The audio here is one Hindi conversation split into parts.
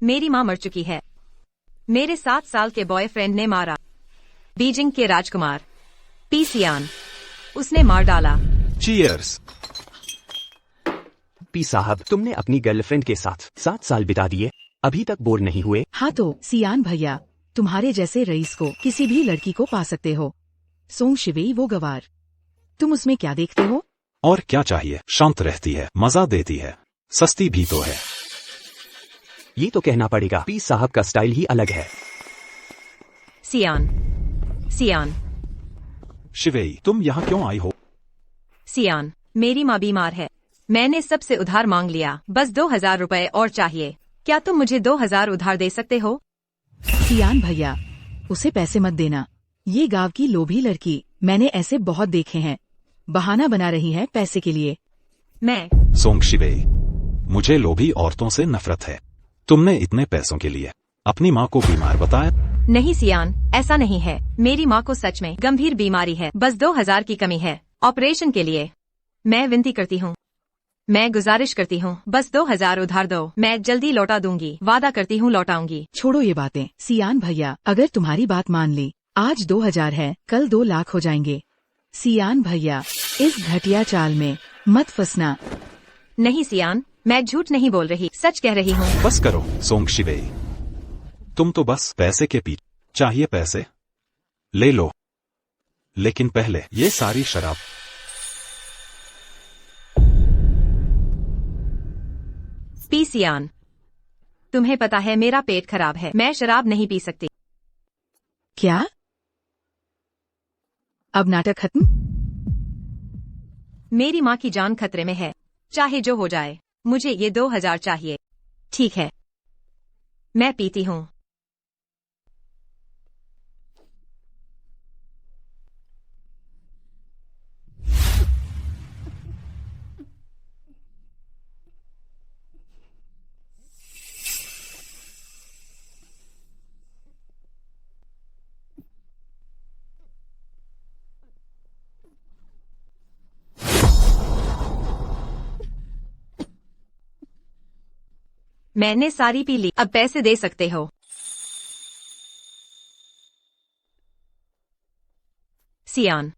मेरी माँ मर चुकी है। मेरे 7 साल के बॉयफ्रेंड ने मारा। बीजिंग के राजकुमार पी सियान, उसने मार डाला। चीयर्स। पी साहब, तुमने अपनी गर्लफ्रेंड के साथ 7 साल बिता दिए, अभी तक बोर नहीं हुए? हाँ तो सियान भैया, तुम्हारे जैसे रईस को किसी भी लड़की को पा सकते हो। सोंग शिवेई वो गवार, तुम उसमें क्या देखते हो? और क्या चाहिए? शांत रहती है, मजा देती है, सस्ती भी तो है। ये तो कहना पड़ेगा, पी साहब का स्टाइल ही अलग है। सियान, सियान, शिवेई, तुम यहाँ क्यों आई हो? सियान, मेरी माँ बीमार है। मैंने सबसे उधार मांग लिया, बस 2000 रुपए और चाहिए। क्या तुम मुझे 2000 उधार दे सकते हो? सियान भैया, उसे पैसे मत देना, ये गांव की लोभी लड़की, मैंने ऐसे बहुत देखे हैं, बहाना बना रही है पैसे के लिए। मैं सोंग शिवेई, मुझे लोभी औरतों से नफरत है। तुमने इतने पैसों के लिए अपनी माँ को बीमार बताया? नहीं सियान, ऐसा नहीं है। मेरी माँ को सच में गंभीर बीमारी है, बस 2000 की कमी है ऑपरेशन के लिए। मैं विनती करती हूँ, मैं गुजारिश करती हूँ, बस 2000 उधार दो। मैं जल्दी लौटा दूंगी, वादा करती हूँ लौटाऊंगी। छोड़ो ये बातें सियान भैया, अगर तुम्हारी बात मान ली, आज 2000 है, कल 2 लाख हो जाएंगे। सियान भैया, इस घटिया चाल में मत फंसना। नहीं सियान, मैं झूठ नहीं बोल रही, सच कह रही हूँ। बस करो सोंग शिवेई, तुम तो बस पैसे के पीछे। चाहिए पैसे? ले लो, लेकिन पहले ये सारी शराब। पी सियान, तुम्हें पता है मेरा पेट खराब है, मैं शराब नहीं पी सकती। क्या? अब नाटक खत्म? मेरी माँ की जान खतरे में है, चाहे जो हो जाए, मुझे ये 2000 चाहिए। ठीक है, मैं पीती हूँ। मैंने सारी पी ली, अब पैसे दे सकते हो। सियान,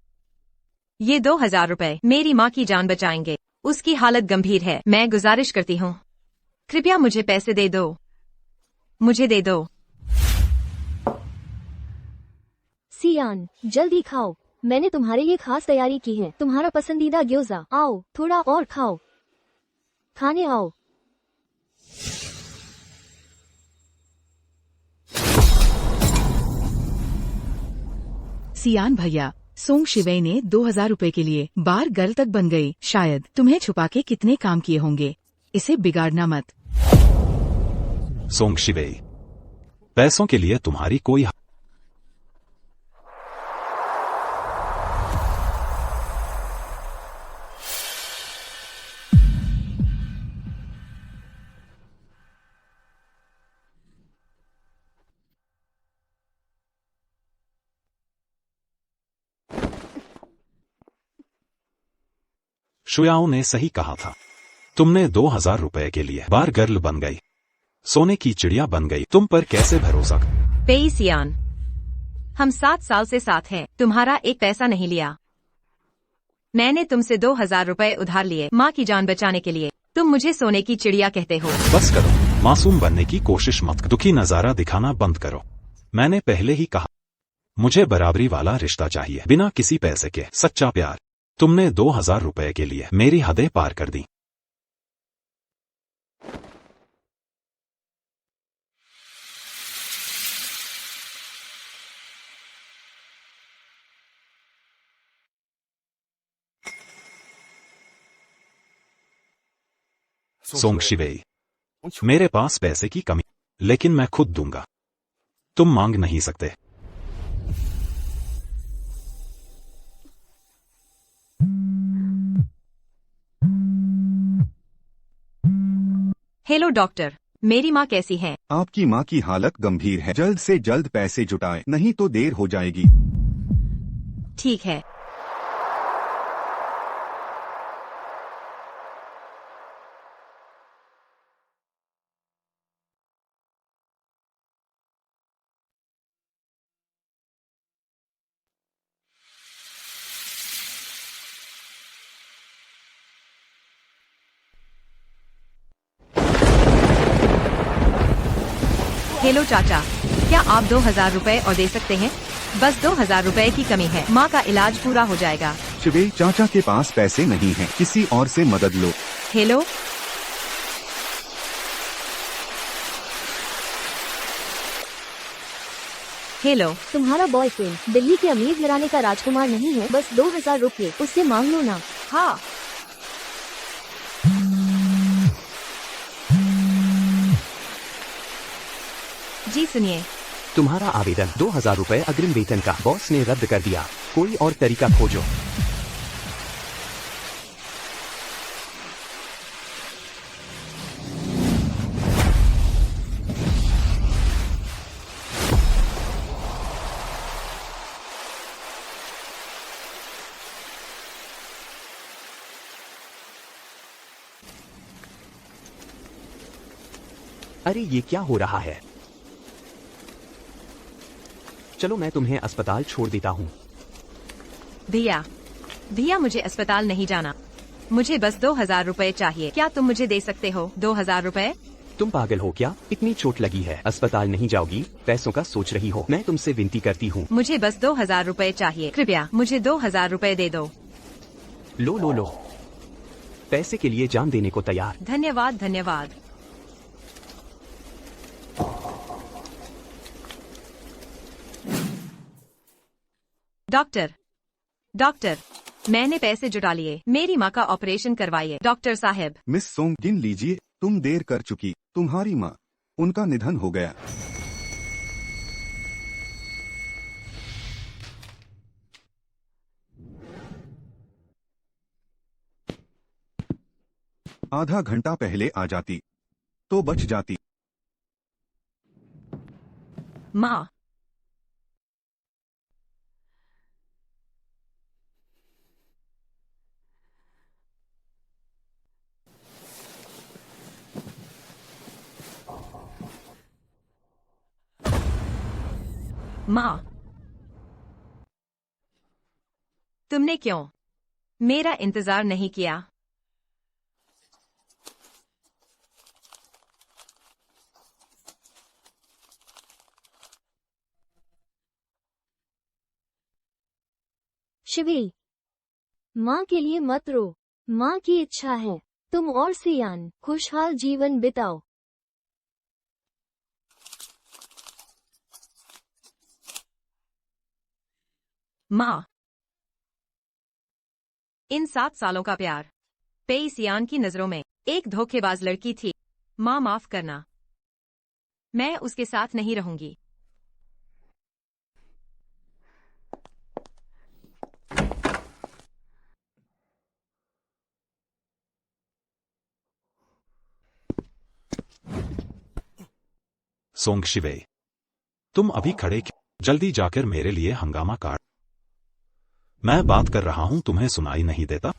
ये 2000 रुपए मेरी माँ की जान बचाएंगे। उसकी हालत गंभीर है, मैं गुजारिश करती हूँ, कृपया मुझे पैसे दे दो, मुझे दे दो। सियान, जल्दी खाओ, मैंने तुम्हारे लिए खास तैयारी की है, तुम्हारा पसंदीदा ग्योजा। आओ, थोड़ा और खाओ, खाने आओ। सियान भैया, सोंग शिवेई ने 2000 रुपए के लिए बार गर्ल तक बन गई। शायद तुम्हें छुपा के कितने काम किए होंगे, इसे बिगाड़ना मत। सोंग शिवेई, पैसों के लिए तुम्हारी कोई शुयाओ ने सही कहा था। तुमने 2000 रुपए के लिए बार गर्ल बन गई, सोने की चिड़िया बन गई। तुम पर कैसे भरोसा? पेई सियान, हम 7 साल से साथ हैं, तुम्हारा एक पैसा नहीं लिया। मैंने तुमसे 2000 रुपए उधार लिए माँ की जान बचाने के लिए। तुम मुझे सोने की चिड़िया कहते हो। बस करो, मासूम बनने की कोशिश मत। दुखी नजारा दिखाना बंद करो। मैंने पहले ही कहा, मुझे बराबरी वाला रिश्ता चाहिए, बिना किसी पैसे के, सच्चा प्यार। तुमने 2000 रुपए के लिए मेरी हदें पार कर दी। सोंग शिवेई, मेरे पास पैसे की कमी, लेकिन मैं खुद दूंगा, तुम मांग नहीं सकते। हेलो डॉक्टर, मेरी माँ कैसी है? आपकी माँ की हालत गंभीर है, जल्द से जल्द पैसे जुटाएं, नहीं तो देर हो जाएगी। ठीक है। हेलो चाचा, क्या आप 2000 रुपए और दे सकते हैं? बस 2000 रुपए की कमी है, माँ का इलाज पूरा हो जाएगा। शिवे, चाचा के पास पैसे नहीं हैं, किसी और से मदद लो। हेलो, हेलो, तुम्हारा बॉयफ्रेंड दिल्ली के अमीर घराने का राजकुमार नहीं है, बस 2000 रुपये उससे मांग लो ना। हाँ। जी सुनिए, तुम्हारा आवेदन 2000 रुपए अग्रिम वेतन का बॉस ने रद्द कर दिया। कोई और तरीका खोजो। अरे ये क्या हो रहा है? चलो मैं तुम्हें अस्पताल छोड़ देता हूँ। भैया, भैया मुझे अस्पताल नहीं जाना, मुझे बस 2000 रुपए चाहिए। क्या तुम मुझे दे सकते हो 2000 रुपए? तुम पागल हो क्या? इतनी चोट लगी है, अस्पताल नहीं जाओगी? पैसों का सोच रही हो? मैं तुमसे विनती करती हूँ। मुझे बस 2000 रुपए चाहिए, कृपया मुझे 2000 रुपए दे दो। लो लो लो, पैसे के लिए जान देने को तैयार। धन्यवाद धन्यवाद। डॉक्टर, डॉक्टर, मैंने पैसे जुटा लिए, मेरी माँ का ऑपरेशन करवाइए। डॉक्टर साहब। मिस सोंग, गिन लीजिए, तुम देर कर चुकी। तुम्हारी माँ, उनका निधन हो गया। आधा घंटा पहले आ जाती तो बच जाती। माँ, माँ, तुमने क्यों मेरा इंतजार नहीं किया? शिवी, माँ के लिए मत रो, माँ की इच्छा है तुम और सियान खुशहाल जीवन बिताओ। माँ, इन 7 सालों का प्यार पेई सियान की नजरों में एक धोखेबाज लड़की थी। माँ माफ करना, मैं उसके साथ नहीं रहूंगी। सोंग शिवे, तुम अभी खड़े क्यों? जल्दी जाकर मेरे लिए हंगामा काट। मैं बात कर रहा हूं, तुम्हें सुनाई नहीं देता?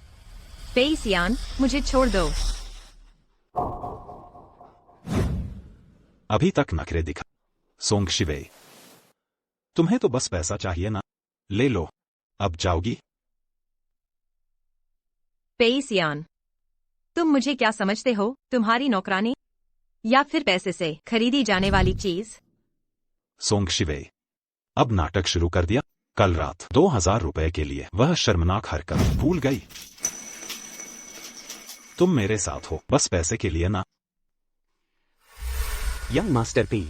पेई सियान, मुझे छोड़ दो। अभी तक नखरे दिखा। सोंग शिवे, तुम्हें तो बस पैसा चाहिए ना? ले लो, अब जाओगी? पेई सियान, तुम मुझे क्या समझते हो? तुम्हारी नौकरानी या फिर पैसे से खरीदी जाने वाली चीज? सोंग शिवे, अब नाटक शुरू कर दिया। कल रात 2000 रुपए के लिए वह शर्मनाक हरकत भूल गई। तुम मेरे साथ हो, बस पैसे के लिए ना। यंग मास्टर पी,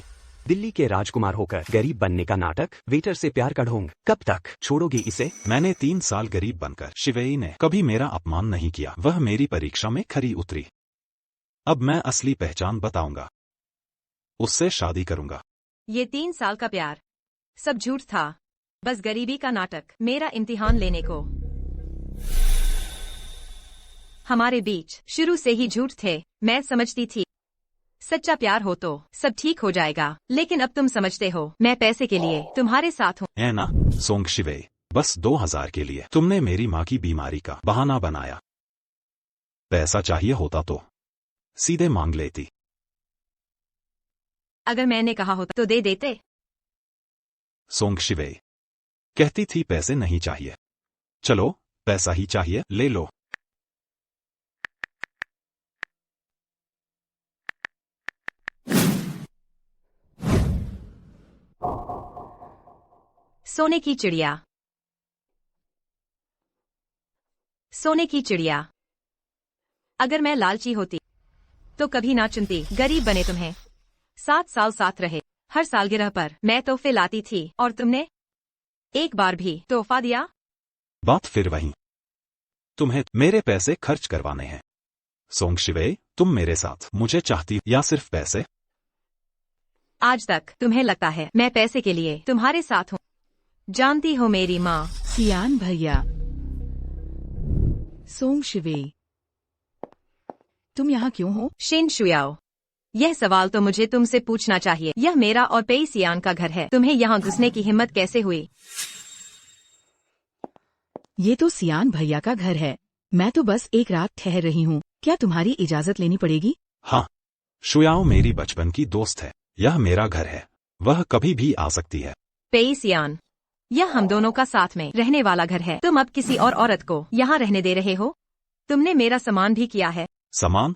दिल्ली के राजकुमार होकर गरीब बनने का नाटक, वेटर से प्यार का ढोंग, कब तक छोड़ोगे इसे? मैंने 3 साल गरीब बनकर शिवेई ने कभी मेरा अपमान नहीं किया। वह मेरी परीक्षा में खरी उतरी। अब मैं असली पहचान बताऊंगा, उससे शादी करूंगा। ये 3 साल का प्यार सब झूठ था, बस गरीबी का नाटक, मेरा इम्तिहान लेने को। हमारे बीच शुरू से ही झूठ थे। मैं समझती थी सच्चा प्यार हो तो सब ठीक हो जाएगा, लेकिन अब तुम समझते हो मैं पैसे के लिए तुम्हारे साथ हूँ। है ना सोंग शिवे, बस 2000 के लिए तुमने मेरी माँ की बीमारी का बहाना बनाया। पैसा चाहिए होता तो सीधे मांग लेती। अगर मैंने कहा होता तो दे देते। सोंग शिवे, कहती थी पैसे नहीं चाहिए। चलो, पैसा ही चाहिए, ले लो। सोने की चिड़िया। सोने की चिड़िया। अगर मैं लालची होती तो कभी ना चुनती। गरीब बने तुम्हें 7 साल साथ रहे, हर सालगिरह पर मैं तोहफे लाती थी और तुमने एक बार भी तोहफा दिया? बात फिर वही। तुम्हें मेरे पैसे खर्च करवाने हैं। सोंग शिवे, तुम मेरे साथ मुझे चाहती या सिर्फ पैसे? आज तक तुम्हें लगता है मैं पैसे के लिए तुम्हारे साथ हूँ। जानती हो मेरी माँ। सियान भैया। सोंग शिवे, तुम यहाँ क्यों हो? शिन शुयाओ, यह सवाल तो मुझे तुमसे पूछना चाहिए। यह मेरा और पेई सियान का घर है। तुम्हें यहाँ घुसने की हिम्मत कैसे हुई? ये तो सियान भैया का घर है। मैं तो बस एक रात ठहर रही हूँ। क्या तुम्हारी इजाजत लेनी पड़ेगी? हाँ, शुयाओ मेरी बचपन की दोस्त है। यह मेरा घर है, वह कभी भी आ सकती है। पेई सियान, यह हम दोनों का साथ में रहने वाला घर है। तुम अब किसी और औरत को यहाँ रहने दे रहे हो? तुमने मेरा सामान भी किया है। सामान?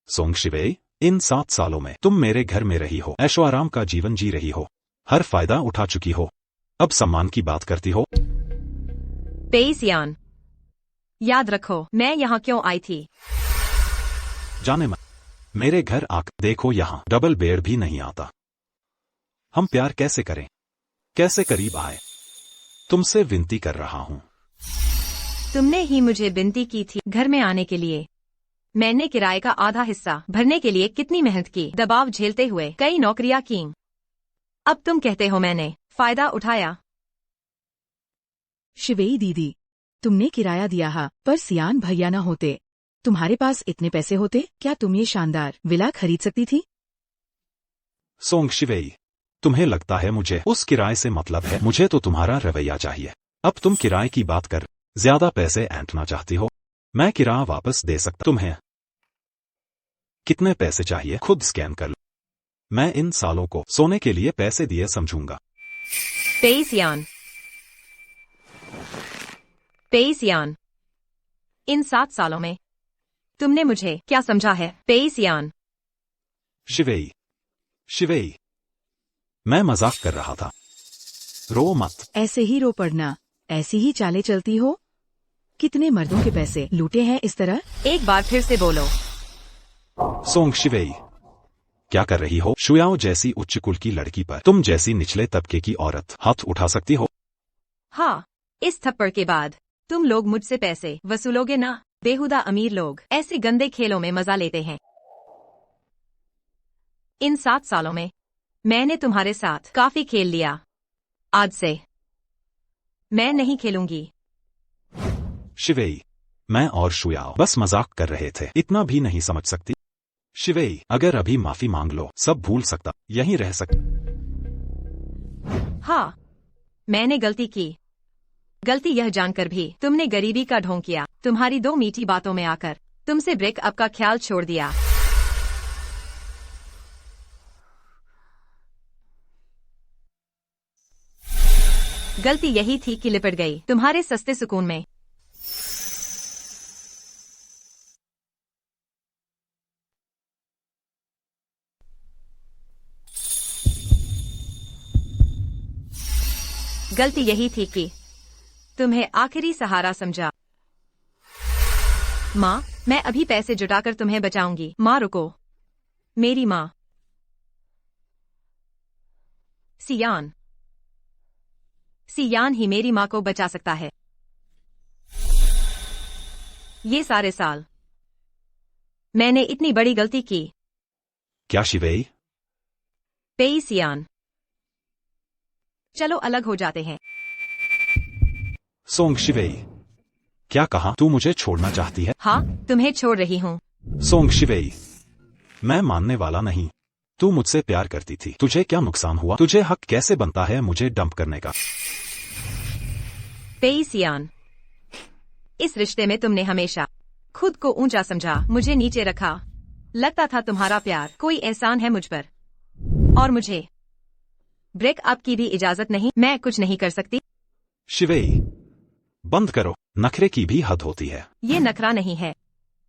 सोंग शिवे, इन 7 सालों में तुम मेरे घर में रही हो, ऐशो आराम का जीवन जी रही हो, हर फायदा उठा चुकी हो, अब सम्मान की बात करती हो? पेई सियान, याद रखो मैं यहाँ क्यों आई थी। जाने मन, मेरे घर आकर देखो, यहाँ डबल बेड भी नहीं आता। हम प्यार कैसे करें, कैसे करीब आए? तुमसे विनती कर रहा हूँ। तुमने ही मुझे विनती की थी घर में आने के लिए। मैंने किराए का आधा हिस्सा भरने के लिए कितनी मेहनत की, दबाव झेलते हुए कई नौकरियां की। अब तुम कहते हो मैंने फायदा उठाया। शिवेई दीदी, तुमने किराया दिया हा, पर सियान भैया न होते, तुम्हारे पास इतने पैसे होते, क्या तुम ये शानदार विला खरीद सकती थी? सोंग शिवेई, तुम्हें लगता है मुझे उस किराए से मतलब है? मुझे तो तुम्हारा रवैया चाहिए। अब तुम किराए की बात कर ज्यादा पैसे ऐंठना चाहती हो। मैं किराया वापस दे सकता। तुम्हें कितने पैसे चाहिए खुद स्कैन कर लो। मैं इन सालों को सोने के लिए पैसे दिए समझूंगा। पेई सियान, पेई सियान, इन 7 सालों में तुमने मुझे क्या समझा है? पेई सियान। शिवेई, शिवेई, मैं मजाक कर रहा था, रो मत। ऐसे ही रो पड़ना, ऐसी ही चालें चलती हो? कितने मर्दों के पैसे लूटे हैं इस तरह? एक बार फिर से बोलो। सोंग शिवेई, क्या कर रही हो? शुयाओ जैसी उच्च कुल की लड़की पर तुम जैसी निचले तबके की औरत हाथ उठा सकती हो? हाँ, इस थप्पड़ के बाद तुम लोग मुझसे पैसे वसूलोगे ना? बेहुदा अमीर लोग ऐसे गंदे खेलों में मजा लेते हैं। इन 7 सालों में मैंने तुम्हारे साथ काफी खेल लिया। आज से मैं नहीं खेलूंगी। शिवेई, मैं और शुयाओ बस मजाक कर रहे थे, इतना भी नहीं समझ सकती? शिवेई, अगर अभी माफी मांग लो सब भूल सकता, यहीं रह सकता। हाँ, मैंने गलती की। गलती यह जानकर भी तुमने गरीबी का ढोंग किया। तुम्हारी 2 मीठी बातों में आकर तुमसे ब्रेकअप का ख्याल छोड़ दिया। गलती यही थी कि लिपट गई तुम्हारे सस्ते सुकून में। गलती यही थी कि तुम्हें आखिरी सहारा समझा। माँ, मैं अभी पैसे जुटाकर तुम्हें बचाऊंगी। माँ रुको, मेरी माँ। सियान, सियान ही मेरी माँ को बचा सकता है। ये सारे साल मैंने इतनी बड़ी गलती की। क्या शिवेई? पेई सियान, चलो अलग हो जाते हैं। सोंग शिवेई, क्या कहा? तू मुझे छोड़ना चाहती है? हाँ, तुम्हें छोड़ रही हूँ। सोंग शिवेई, मैं मानने वाला नहीं। तू मुझसे प्यार करती थी, तुझे क्या नुकसान हुआ? तुझे हक कैसे बनता है मुझे डंप करने का? पेई सियान, इस रिश्ते में तुमने हमेशा खुद को ऊंचा समझा, मुझे नीचे रखा। लगता था तुम्हारा प्यार कोई एहसान है मुझ पर, और मुझे ब्रेकअप की भी इजाजत नहीं। मैं कुछ नहीं कर सकती। शिवेई, बंद करो, नखरे की भी हद होती है। ये नखरा नहीं है।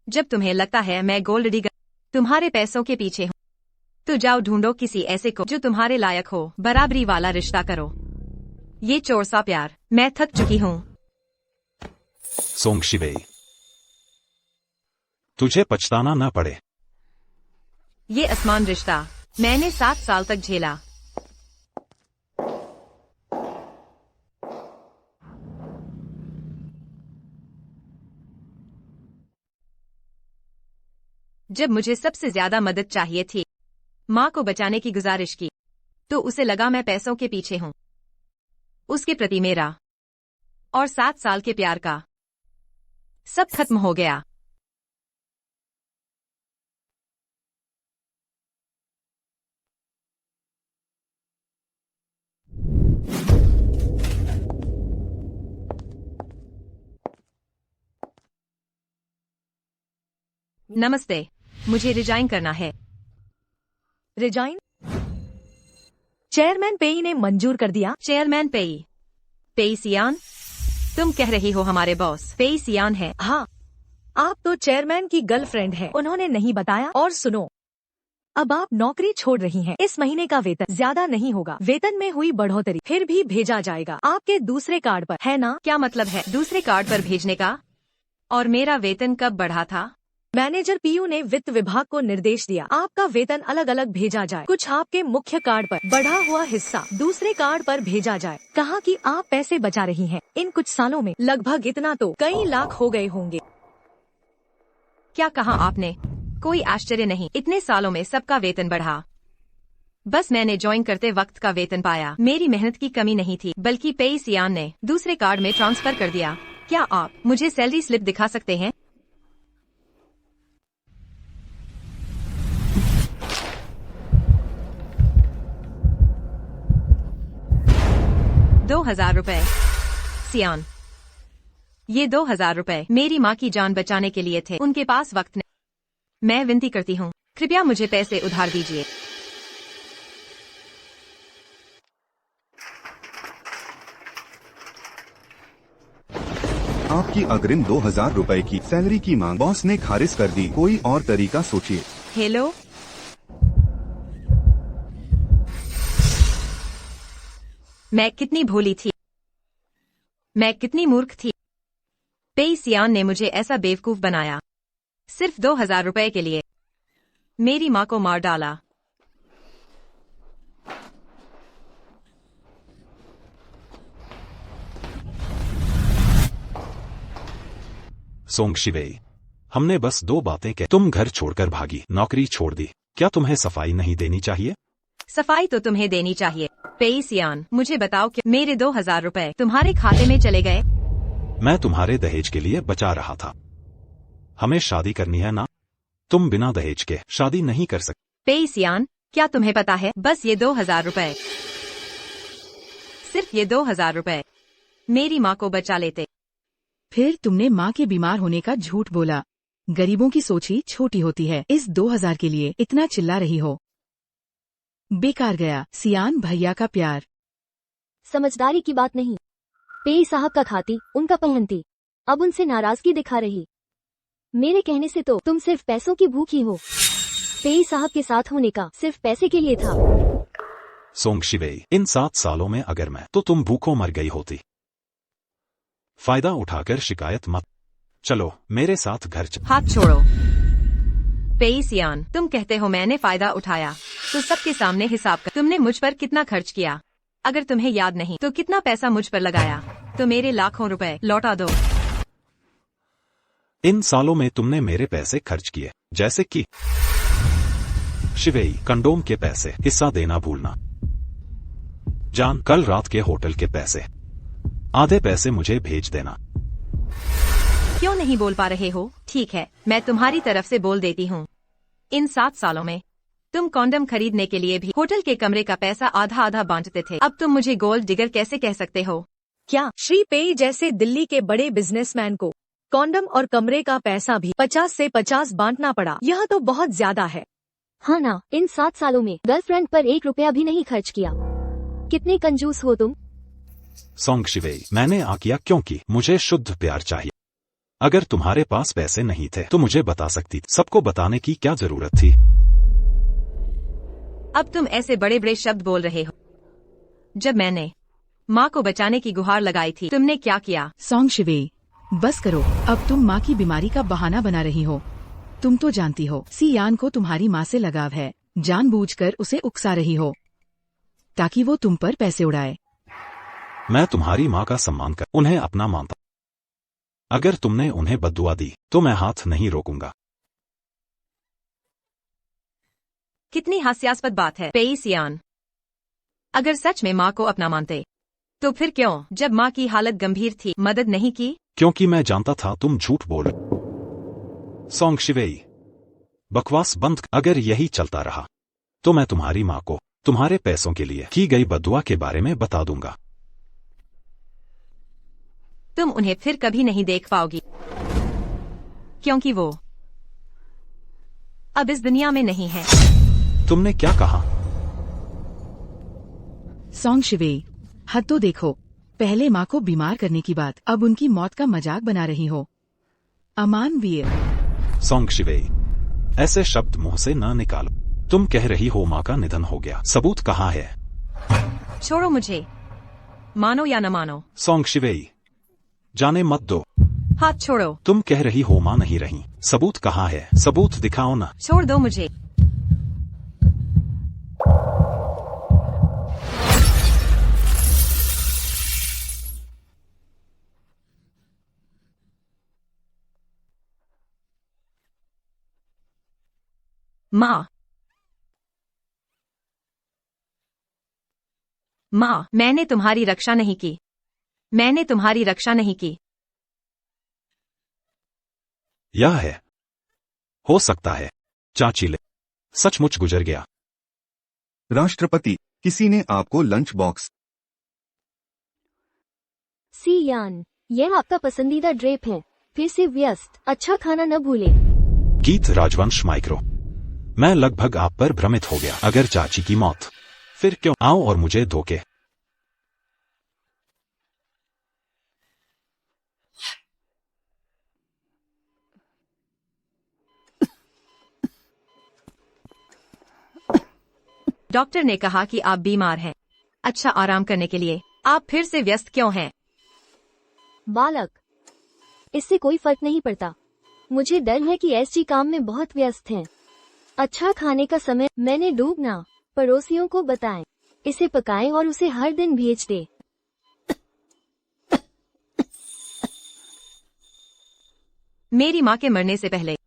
जब तुम्हें लगता है मैं गोल्ड डिगर तुम्हारे पैसों के पीछे हूँ, तो जाओ ढूंढो किसी ऐसे को जो तुम्हारे लायक हो। बराबरी वाला रिश्ता करो। ये चोर सा प्यार, मैं थक चुकी हूँ। सोंग शिवेई, तुझे पछताना न पड़े। ये आसमान रिश्ता मैंने 7 साल तक झेला। जब मुझे सबसे ज्यादा मदद चाहिए थी, माँ को बचाने की गुजारिश की, तो उसे लगा मैं पैसों के पीछे हूँ। उसके प्रति मेरा और 7 साल के प्यार का सब खत्म हो गया। नमस्ते, मुझे रिजाइन करना है। रिजाइन? चेयरमैन पेई ने मंजूर कर दिया। चेयरमैन पेई? पेई सियान? तुम कह रही हो हमारे बॉस पेई सियान है? हाँ, आप तो चेयरमैन की गर्लफ्रेंड हैं। उन्होंने नहीं बताया। और सुनो, अब आप नौकरी छोड़ रही हैं। इस महीने का वेतन ज्यादा नहीं होगा। वेतन में हुई बढ़ोतरी फिर भी भेजा जाएगा आपके दूसरे कार्ड पर, है ना? क्या मतलब है दूसरे कार्ड पर भेजने का? और मेरा वेतन कब बढ़ा था? मैनेजर पीयू ने वित्त विभाग को निर्देश दिया आपका वेतन अलग अलग भेजा जाए। कुछ आपके मुख्य कार्ड पर, बढ़ा हुआ हिस्सा दूसरे कार्ड पर भेजा जाए। कहा कि आप पैसे बचा रही हैं। इन कुछ सालों में लगभग इतना तो कई लाख हो गए होंगे। क्या कहा आपने? कोई आश्चर्य नहीं, इतने सालों में सबका वेतन बढ़ा। बस मैंने ज्वाइन करते वक्त का वेतन पाया। मेरी मेहनत की कमी नहीं थी, बल्कि पेई सियान ने दूसरे कार्ड में ट्रांसफर कर दिया। क्या आप मुझे सैलरी स्लिप दिखा सकते हैं? ₹2000। सियान, ये 2000 रुपए मेरी माँ की जान बचाने के लिए थे। उनके पास वक्त नहीं। मैं विनती करती हूँ, कृपया मुझे पैसे उधार दीजिए। आपकी अग्रिम 2000 रुपए की सैलरी की मांग बॉस ने खारिज कर दी। कोई और तरीका सोचिए। हेलो, मैं कितनी भोली थी, मैं कितनी मूर्ख थी। पेई सियान ने मुझे ऐसा बेवकूफ बनाया, सिर्फ 2000 रुपए के लिए मेरी माँ को मार डाला। सोंग शिवेई, हमने बस 2 बातें कह, तुम घर छोड़कर भागी, नौकरी छोड़ दी। क्या तुम्हें सफाई नहीं देनी चाहिए? सफाई तो तुम्हें देनी चाहिए। पेई सियान, मुझे बताओ कि मेरे 2000 रुपए तुम्हारे खाते में चले गए? मैं तुम्हारे दहेज के लिए बचा रहा था। हमें शादी करनी है ना? तुम बिना दहेज के शादी नहीं कर सकते। पेई सियान, क्या तुम्हें पता है, बस ये 2000 रुपए, सिर्फ ये 2000 रुपए मेरी माँ को बचा लेते। फिर तुमने माँ के बीमार होने का झूठ बोला। गरीबों की सोच ही छोटी होती है। इस 2000 के लिए इतना चिल्ला रही हो, बेकार गया। सियान भैया का प्यार। समझदारी की बात नहीं। पेई साहब का खाती, उनका पहनती, अब उनसे नाराजगी दिखा रही। मेरे कहने से तो तुम सिर्फ पैसों की भूखी हो। पेई साहब के साथ होने का सिर्फ पैसे के लिए था। सोंग शिवेई, इन 7 सालों में अगर मैं तो तुम भूखों मर गई होती। फायदा उठाकर शिकायत मत। चलो मेरे साथ घर हाथ छोड़ो। पेई सियान, तुम कहते हो मैंने फायदा उठाया, तो सबके सामने हिसाब कर। तुमने मुझ पर कितना खर्च किया? अगर तुम्हें याद नहीं तो कितना पैसा मुझ पर लगाया? तो मेरे लाखों रुपए लौटा दो। इन सालों में तुमने मेरे पैसे खर्च किए, जैसे कि शिवेई, कंडोम के पैसे, हिस्सा देना भूलना। जान, कल रात के होटल के पैसे, आधे पैसे मुझे भेज देना। क्यों नहीं बोल पा रहे हो? ठीक है, मैं तुम्हारी तरफ से बोल देती हूँ। इन 7 सालों में तुम कॉन्डम खरीदने के लिए भी होटल के कमरे का पैसा आधा आधा बांटते थे। अब तुम मुझे गोल्ड डिगर कैसे कह सकते हो? क्या श्री पेई जैसे दिल्ली के बड़े बिजनेसमैन को कॉन्डम और कमरे का पैसा भी 50 से 50 बांटना पड़ा? यह तो बहुत ज्यादा है। हाँ ना, इन 7 सालों में गर्लफ्रेंड पर 1 रुपया भी नहीं खर्च किया। कितने कंजूस हो तुम। सोंग शिवेई, मैंने आ किया क्योंकि मुझे शुद्ध प्यार चाहिए। अगर तुम्हारे पास पैसे नहीं थे तो मुझे बता सकती। सबको बताने की क्या जरूरत थी? अब तुम ऐसे बड़े बड़े शब्द बोल रहे हो। जब मैंने माँ को बचाने की गुहार लगाई थी, तुमने क्या किया? सॉन्ग शिवेई, बस करो। अब तुम माँ की बीमारी का बहाना बना रही हो। तुम तो जानती हो सियान को तुम्हारी माँ से लगाव है, जानबूझकर उसे उकसा रही हो ताकि वो तुम पर पैसे उड़ाए। मैं तुम्हारी माँ का सम्मान कर उन्हें अपना मानता। अगर तुमने उन्हें बद्दुआ दी तो मैं हाथ नहीं रोकूंगा। कितनी हास्यास्पद बात है पेई सियान। अगर सच में माँ को अपना मानते तो फिर क्यों, जब माँ की हालत गंभीर थी, मदद नहीं की? क्योंकि मैं जानता था तुम झूठ बोल। सॉन्ग शिवेई, बकवास बंद। अगर यही चलता रहा तो मैं तुम्हारी माँ को तुम्हारे पैसों के लिए की गई बद्दुआ के बारे में बता दूंगा। तुम उन्हें फिर कभी नहीं देख पाओगी, क्योंकि वो अब इस दुनिया में नहीं है। तुमने क्या कहा? सॉन्ग शिवेई, हद तो देखो। पहले माँ को बीमार करने की बात, अब उनकी मौत का मजाक बना रही हो। अमानवीय। सॉन्ग शिवेई, ऐसे शब्द मुंह से न निकालो। तुम कह रही हो माँ का निधन हो गया, सबूत कहाँ है? छोड़ो मुझे, मानो या न मानो। सॉन्ग शिवेई, जाने मत दो। हाथ छोड़ो। तुम कह रही हो माँ नहीं रही, सबूत कहाँ है? सबूत दिखाओ ना। छोड़ दो मुझे। माँ, माँ, मैंने तुम्हारी रक्षा नहीं की। मैंने तुम्हारी रक्षा नहीं की। यह है, हो सकता है चाची ले सचमुच गुजर गया। राष्ट्रपति, किसी ने आपको लंच बॉक्स। सियान, यह आपका पसंदीदा ड्रेप है। फिर से व्यस्त। अच्छा खाना न भूले। गीत राजवंश माइक्रो, मैं लगभग आप पर भ्रमित हो गया। अगर चाची की मौत, फिर क्यों? आओ और मुझे धोखे। डॉक्टर ने कहा कि आप बीमार हैं। अच्छा, आराम करने के लिए आप फिर से व्यस्त क्यों हैं? बालक, इससे कोई फर्क नहीं पड़ता। मुझे डर है कि एसजी काम में बहुत व्यस्त हैं। अच्छा खाने का समय। मैंने डूबना। पड़ोसियों को बताएं, इसे पकाएं और उसे हर दिन भेज दे। मेरी माँ के मरने से पहले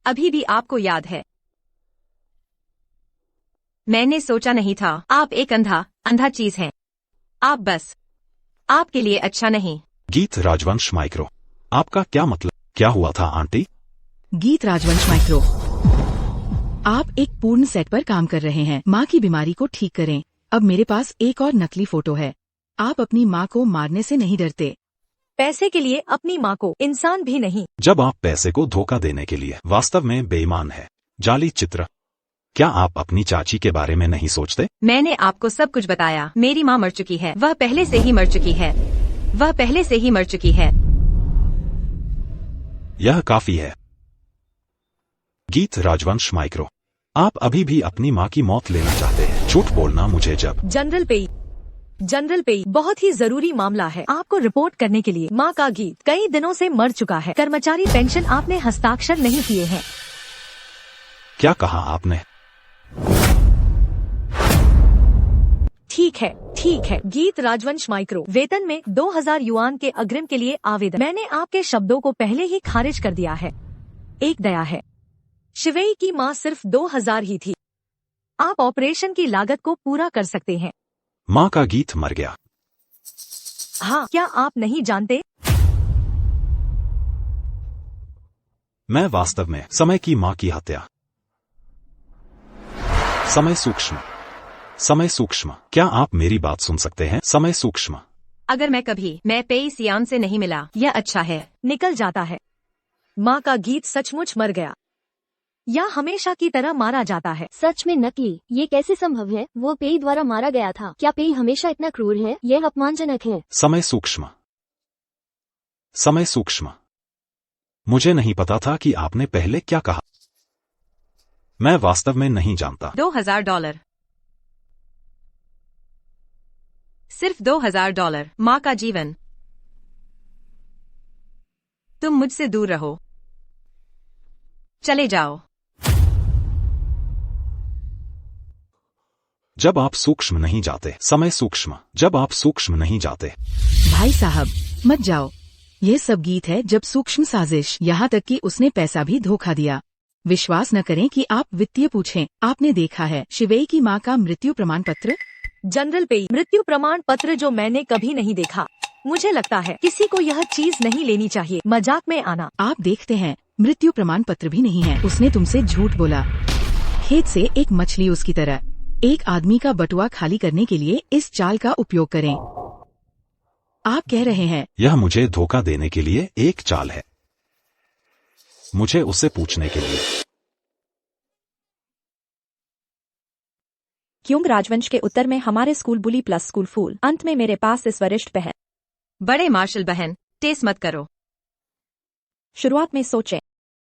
अभी भी आपको याद है? मैंने सोचा नहीं था आप एक अंधा चीज हैं। आप बस आपके लिए अच्छा नहीं। गीत राजवंश माइक्रो, आपका क्या मतलब? क्या हुआ था आंटी? गीत राजवंश माइक्रो, आप एक पूर्ण सेट पर काम कर रहे हैं। माँ की बीमारी को ठीक करें। अब मेरे पास एक और नकली फोटो है। आप अपनी माँ को मारने से नहीं डरते। पैसे के लिए अपनी माँ को इंसान भी नहीं। जब आप पैसे को धोखा देने के लिए वास्तव में बेईमान है। जाली चित्र, क्या आप अपनी चाची के बारे में नहीं सोचते? मैंने आपको सब कुछ बताया। मेरी माँ मर चुकी है। वह पहले से ही मर चुकी है। वह पहले से ही मर चुकी है। यह काफी है। गीत राजवंश माइक्रो, आप अभी भी अपनी माँ की मौत लेना चाहते हैं। झूठ बोलना मुझे जब। जनरल पेई, बहुत ही जरूरी मामला है आपको रिपोर्ट करने के लिए। माँ का गीत कई दिनों से मर चुका है। कर्मचारी पेंशन आपने हस्ताक्षर नहीं किए हैं। क्या कहा आपने? ठीक है। गीत राजवंश माइक्रो, वेतन में 2000 युआन के अग्रिम के लिए आवेदन। मैंने आपके शब्दों को पहले ही खारिज कर दिया है। एक दया है, शिवेई की माँ सिर्फ 2000 ही थी। आप ऑपरेशन की लागत को पूरा कर सकते हैं। माँ का गीत मर गया। हाँ, क्या आप नहीं जानते? मैं वास्तव में समय की माँ की हत्या। समय सूक्ष्म, क्या आप मेरी बात सुन सकते हैं? समय सूक्ष्म। अगर मैं पेई सियान से नहीं मिला, यह अच्छा है। निकल जाता है। माँ का गीत सचमुच मर गया या हमेशा की तरह मारा जाता है? सच में नकली, ये कैसे संभव है? वो पेई द्वारा मारा गया था। क्या पेई हमेशा इतना क्रूर है? यह अपमानजनक है। समय सूक्ष्म, मुझे नहीं पता था कि आपने पहले क्या कहा। मैं वास्तव में नहीं जानता। $2000। सिर्फ $2000। माँ का जीवन। तुम मुझसे दूर रहो। चले जाओ। जब आप सूक्ष्म नहीं जाते। समय सूक्ष्म। जब आप सूक्ष्म नहीं जाते। भाई साहब मत जाओ। यह सब गीत है जब सूक्ष्म साजिश, यहाँ तक कि उसने पैसा भी धोखा दिया। विश्वास न करें कि आप वित्तीय पूछें। आपने देखा है शिवेई की माँ का मृत्यु प्रमाण पत्र? जनरल पेई, मृत्यु प्रमाण पत्र जो मैंने कभी नहीं देखा। मुझे लगता है किसी को यह चीज नहीं लेनी चाहिए। मजाक में आना। आप देखते हैं मृत्यु प्रमाण पत्र भी नहीं है। उसने तुमसे झूठ बोला। खेत से एक मछली उसकी तरह। एक आदमी का बटुआ खाली करने के लिए इस चाल का उपयोग करें। आप कह रहे हैं यह मुझे धोखा देने के लिए एक चाल है। मुझे उससे पूछने के लिए। क्यों राजवंश के उत्तर में हमारे स्कूल बुली प्लस स्कूल फूल। अंत में मेरे पास इस वरिष्ठ बहन। बड़े मार्शल बहन, टेस मत करो। शुरुआत में सोचें।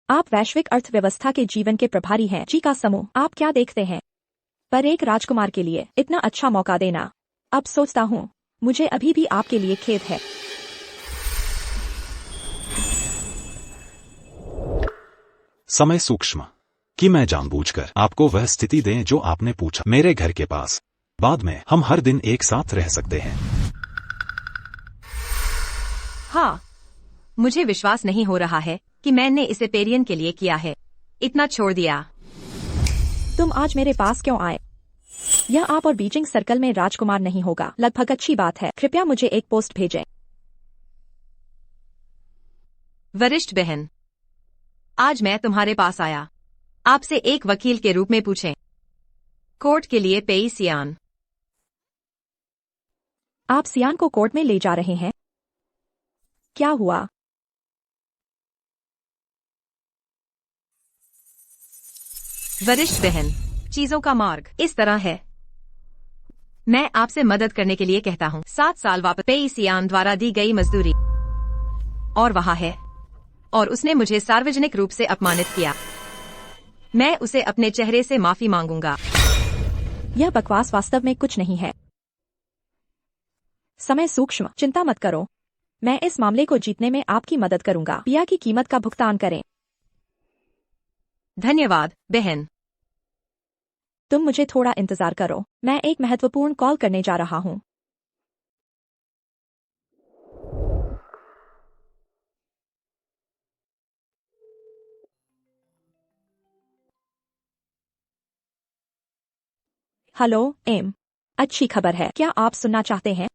आप वैश्विक अर्थव्यवस्था के जीवन के प्रभारी हैं। जी का समूह। आप क्या देखते हैं? पर एक राजकुमार के लिए इतना अच्छा मौका देना। अब सोचता हूँ मुझे अभी भी आपके लिए खेद है। समय सूक्ष्म। कि मैं जानबूझकर आपको वह स्थिति दें जो आपने पूछा। मेरे घर के पास। बाद में हम हर दिन एक साथ रह सकते हैं। हाँ, मुझे विश्वास नहीं हो रहा है कि मैंने इसे पेरियन के लिए किया है। इतना छोड़ दिया। तुम आज मेरे पास क्यों आए? यह आप और बीजिंग सर्कल में राजकुमार नहीं होगा। लगभग अच्छी बात है। कृपया मुझे एक पोस्ट भेजें। वरिष्ठ बहन, आज मैं तुम्हारे पास आया। आपसे एक वकील के रूप में पूछें। कोर्ट के लिए पेई सियान। आप सियान को कोर्ट में ले जा रहे हैं? क्या हुआ? वरिष्ठ बहन, चीजों का मार्ग इस तरह है। मैं आपसे मदद करने के लिए कहता हूँ। 7 साल वापस पेई सियान द्वारा दी गई मजदूरी और वहाँ है, और उसने मुझे सार्वजनिक रूप से अपमानित किया। मैं उसे अपने चेहरे से माफी मांगूंगा। यह बकवास वास्तव में कुछ नहीं है। समय सूक्ष्म। चिंता मत करो, मैं इस मामले को जीतने में आपकी मदद करूंगा। पिया की कीमत का भुगतान करें। धन्यवाद बहन। तुम मुझे थोड़ा इंतजार करो, मैं एक महत्वपूर्ण कॉल करने जा रहा हूँ। हेलो एम, अच्छी खबर है। क्या आप सुनना चाहते हैं?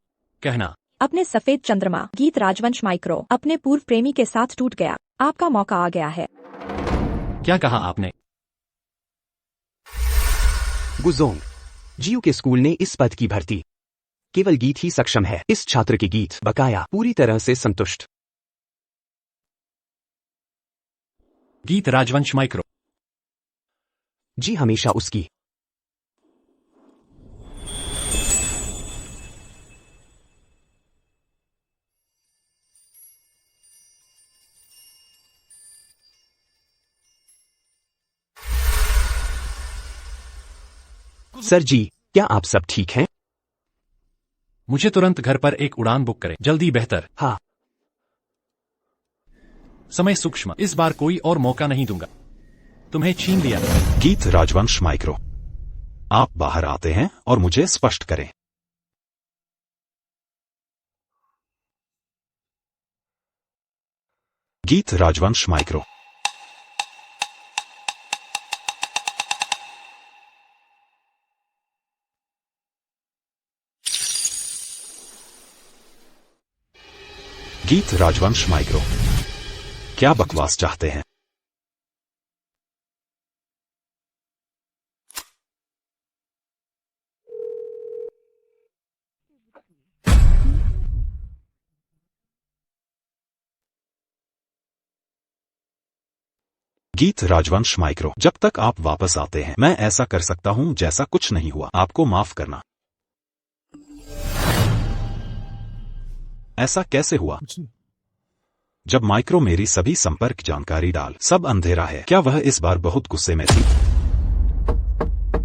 कहना। अपने सफेद चंद्रमा गीत राजवंश माइक्रो अपने पूर्व प्रेमी के साथ टूट गया। आपका मौका आ गया है। क्या कहा आपने? गुजोंग, जियो के स्कूल ने इस पद की भर्ती। केवल गीत ही सक्षम है। इस छात्र के गीत बकाया पूरी तरह से संतुष्ट। गीत राजवंश माइक्रो। जी हमेशा उसकी। सर जी, क्या आप सब ठीक हैं? मुझे तुरंत घर पर एक उड़ान बुक करें। जल्दी बेहतर। हाँ। समय सूक्ष्म। इस बार कोई और मौका नहीं दूंगा। तुम्हें छीन लिया। गीत राजवंश माइक्रो। आप बाहर आते हैं और मुझे स्पष्ट करें। गीत राजवंश माइक्रो। गीत राजवंश माइक्रो। क्या बकवास चाहते हैं? गीत राजवंश माइक्रो। जब तक आप वापस आते हैं मैं ऐसा कर सकता हूं जैसा कुछ नहीं हुआ। आपको माफ करना। ऐसा कैसे हुआ? जब माइक्रो मेरी सभी संपर्क जानकारी डाल। सब अंधेरा है। क्या वह इस बार बहुत गुस्से में थी?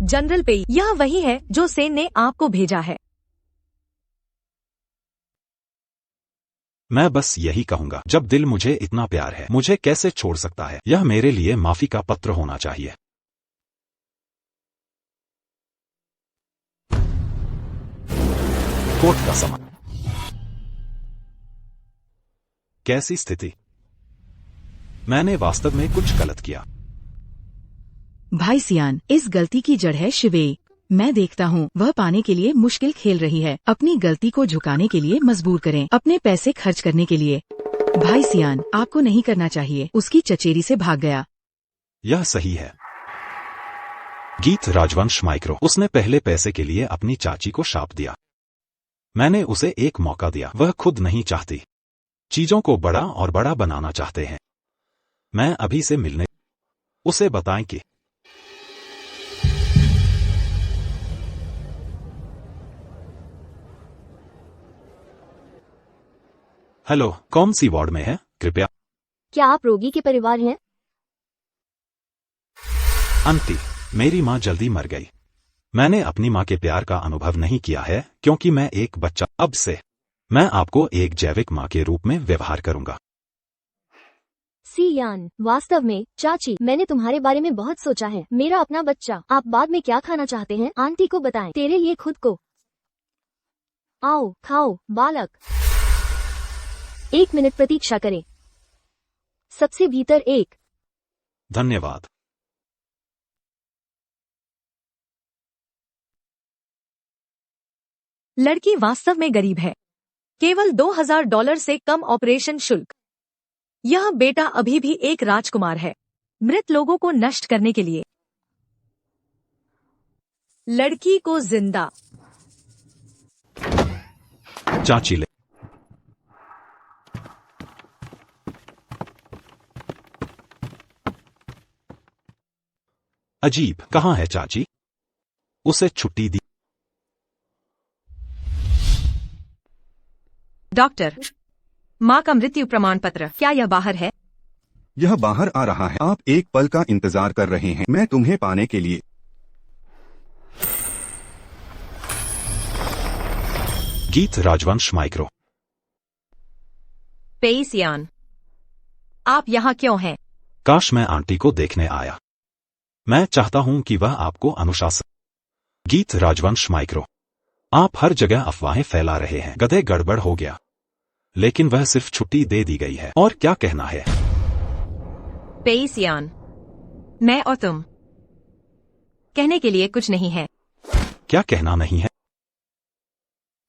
जनरल पेई, यह वही है जो सेन ने आपको भेजा है। मैं बस यही कहूंगा, जब दिल मुझे इतना प्यार है, मुझे कैसे छोड़ सकता है? यह मेरे लिए माफी का पत्र होना चाहिए। कोर्ट का समय। कैसी स्थिति? मैंने वास्तव में कुछ गलत किया। भाई सियान, इस गलती की जड़ है शिवे। मैं देखता हूँ वह पाने के लिए मुश्किल खेल रही है। अपनी गलती को झुकाने के लिए मजबूर करें, अपने पैसे खर्च करने के लिए। भाई सियान, आपको नहीं करना चाहिए। उसकी चचेरी से भाग गया। यह सही है। गीत राजवंश माइक्रो। उसने पहले पैसे के लिए अपनी चाची को शाप दिया। मैंने उसे एक मौका दिया। वह खुद नहीं चाहती। चीजों को बड़ा और बड़ा बनाना चाहते हैं। मैं अभी से मिलने उसे बताएं कि हेलो, कौन सी वार्ड में है कृपया? क्या आप रोगी के परिवार हैं? आंटी, मेरी माँ जल्दी मर गई। मैंने अपनी माँ के प्यार का अनुभव नहीं किया है क्योंकि मैं एक बच्चा। अब से मैं आपको एक जैविक माँ के रूप में व्यवहार करूंगा। सियान, वास्तव में चाची, मैंने तुम्हारे बारे में बहुत सोचा है। मेरा अपना बच्चा। आप बाद में क्या खाना चाहते हैं? आंटी को बताएं। तेरे लिए खुद को। आओ खाओ बालक। 1 मिनट प्रतीक्षा करें। सबसे भीतर एक। धन्यवाद। लड़की वास्तव में गरीब है। केवल $2000 से कम ऑपरेशन शुल्क। यह बेटा अभी भी एक राजकुमार है, मृत लोगों को नष्ट करने के लिए। लड़की को जिंदा। चाची ले। अजीब, कहाँ है चाची? उसे छुट्टी दी। डॉक्टर, माँ का मृत्यु प्रमाण पत्र, क्या यह बाहर है? यह बाहर आ रहा है। आप एक पल का इंतजार कर रहे हैं, मैं तुम्हें पाने के लिए। गीत राजवंश माइक्रो। पेइसियान, आप यहाँ क्यों हैं? काश मैं आंटी को देखने आया। मैं चाहता हूं कि वह आपको अनुशासन। गीत राजवंश माइक्रो। आप हर जगह अफवाहें फैला रहे हैं। गधे, गड़बड़ हो गया। लेकिन वह सिर्फ छुट्टी दे दी गई है। और क्या कहना है? पेइसियान, मैं और तुम कहने के लिए कुछ नहीं है। क्या कहना नहीं है?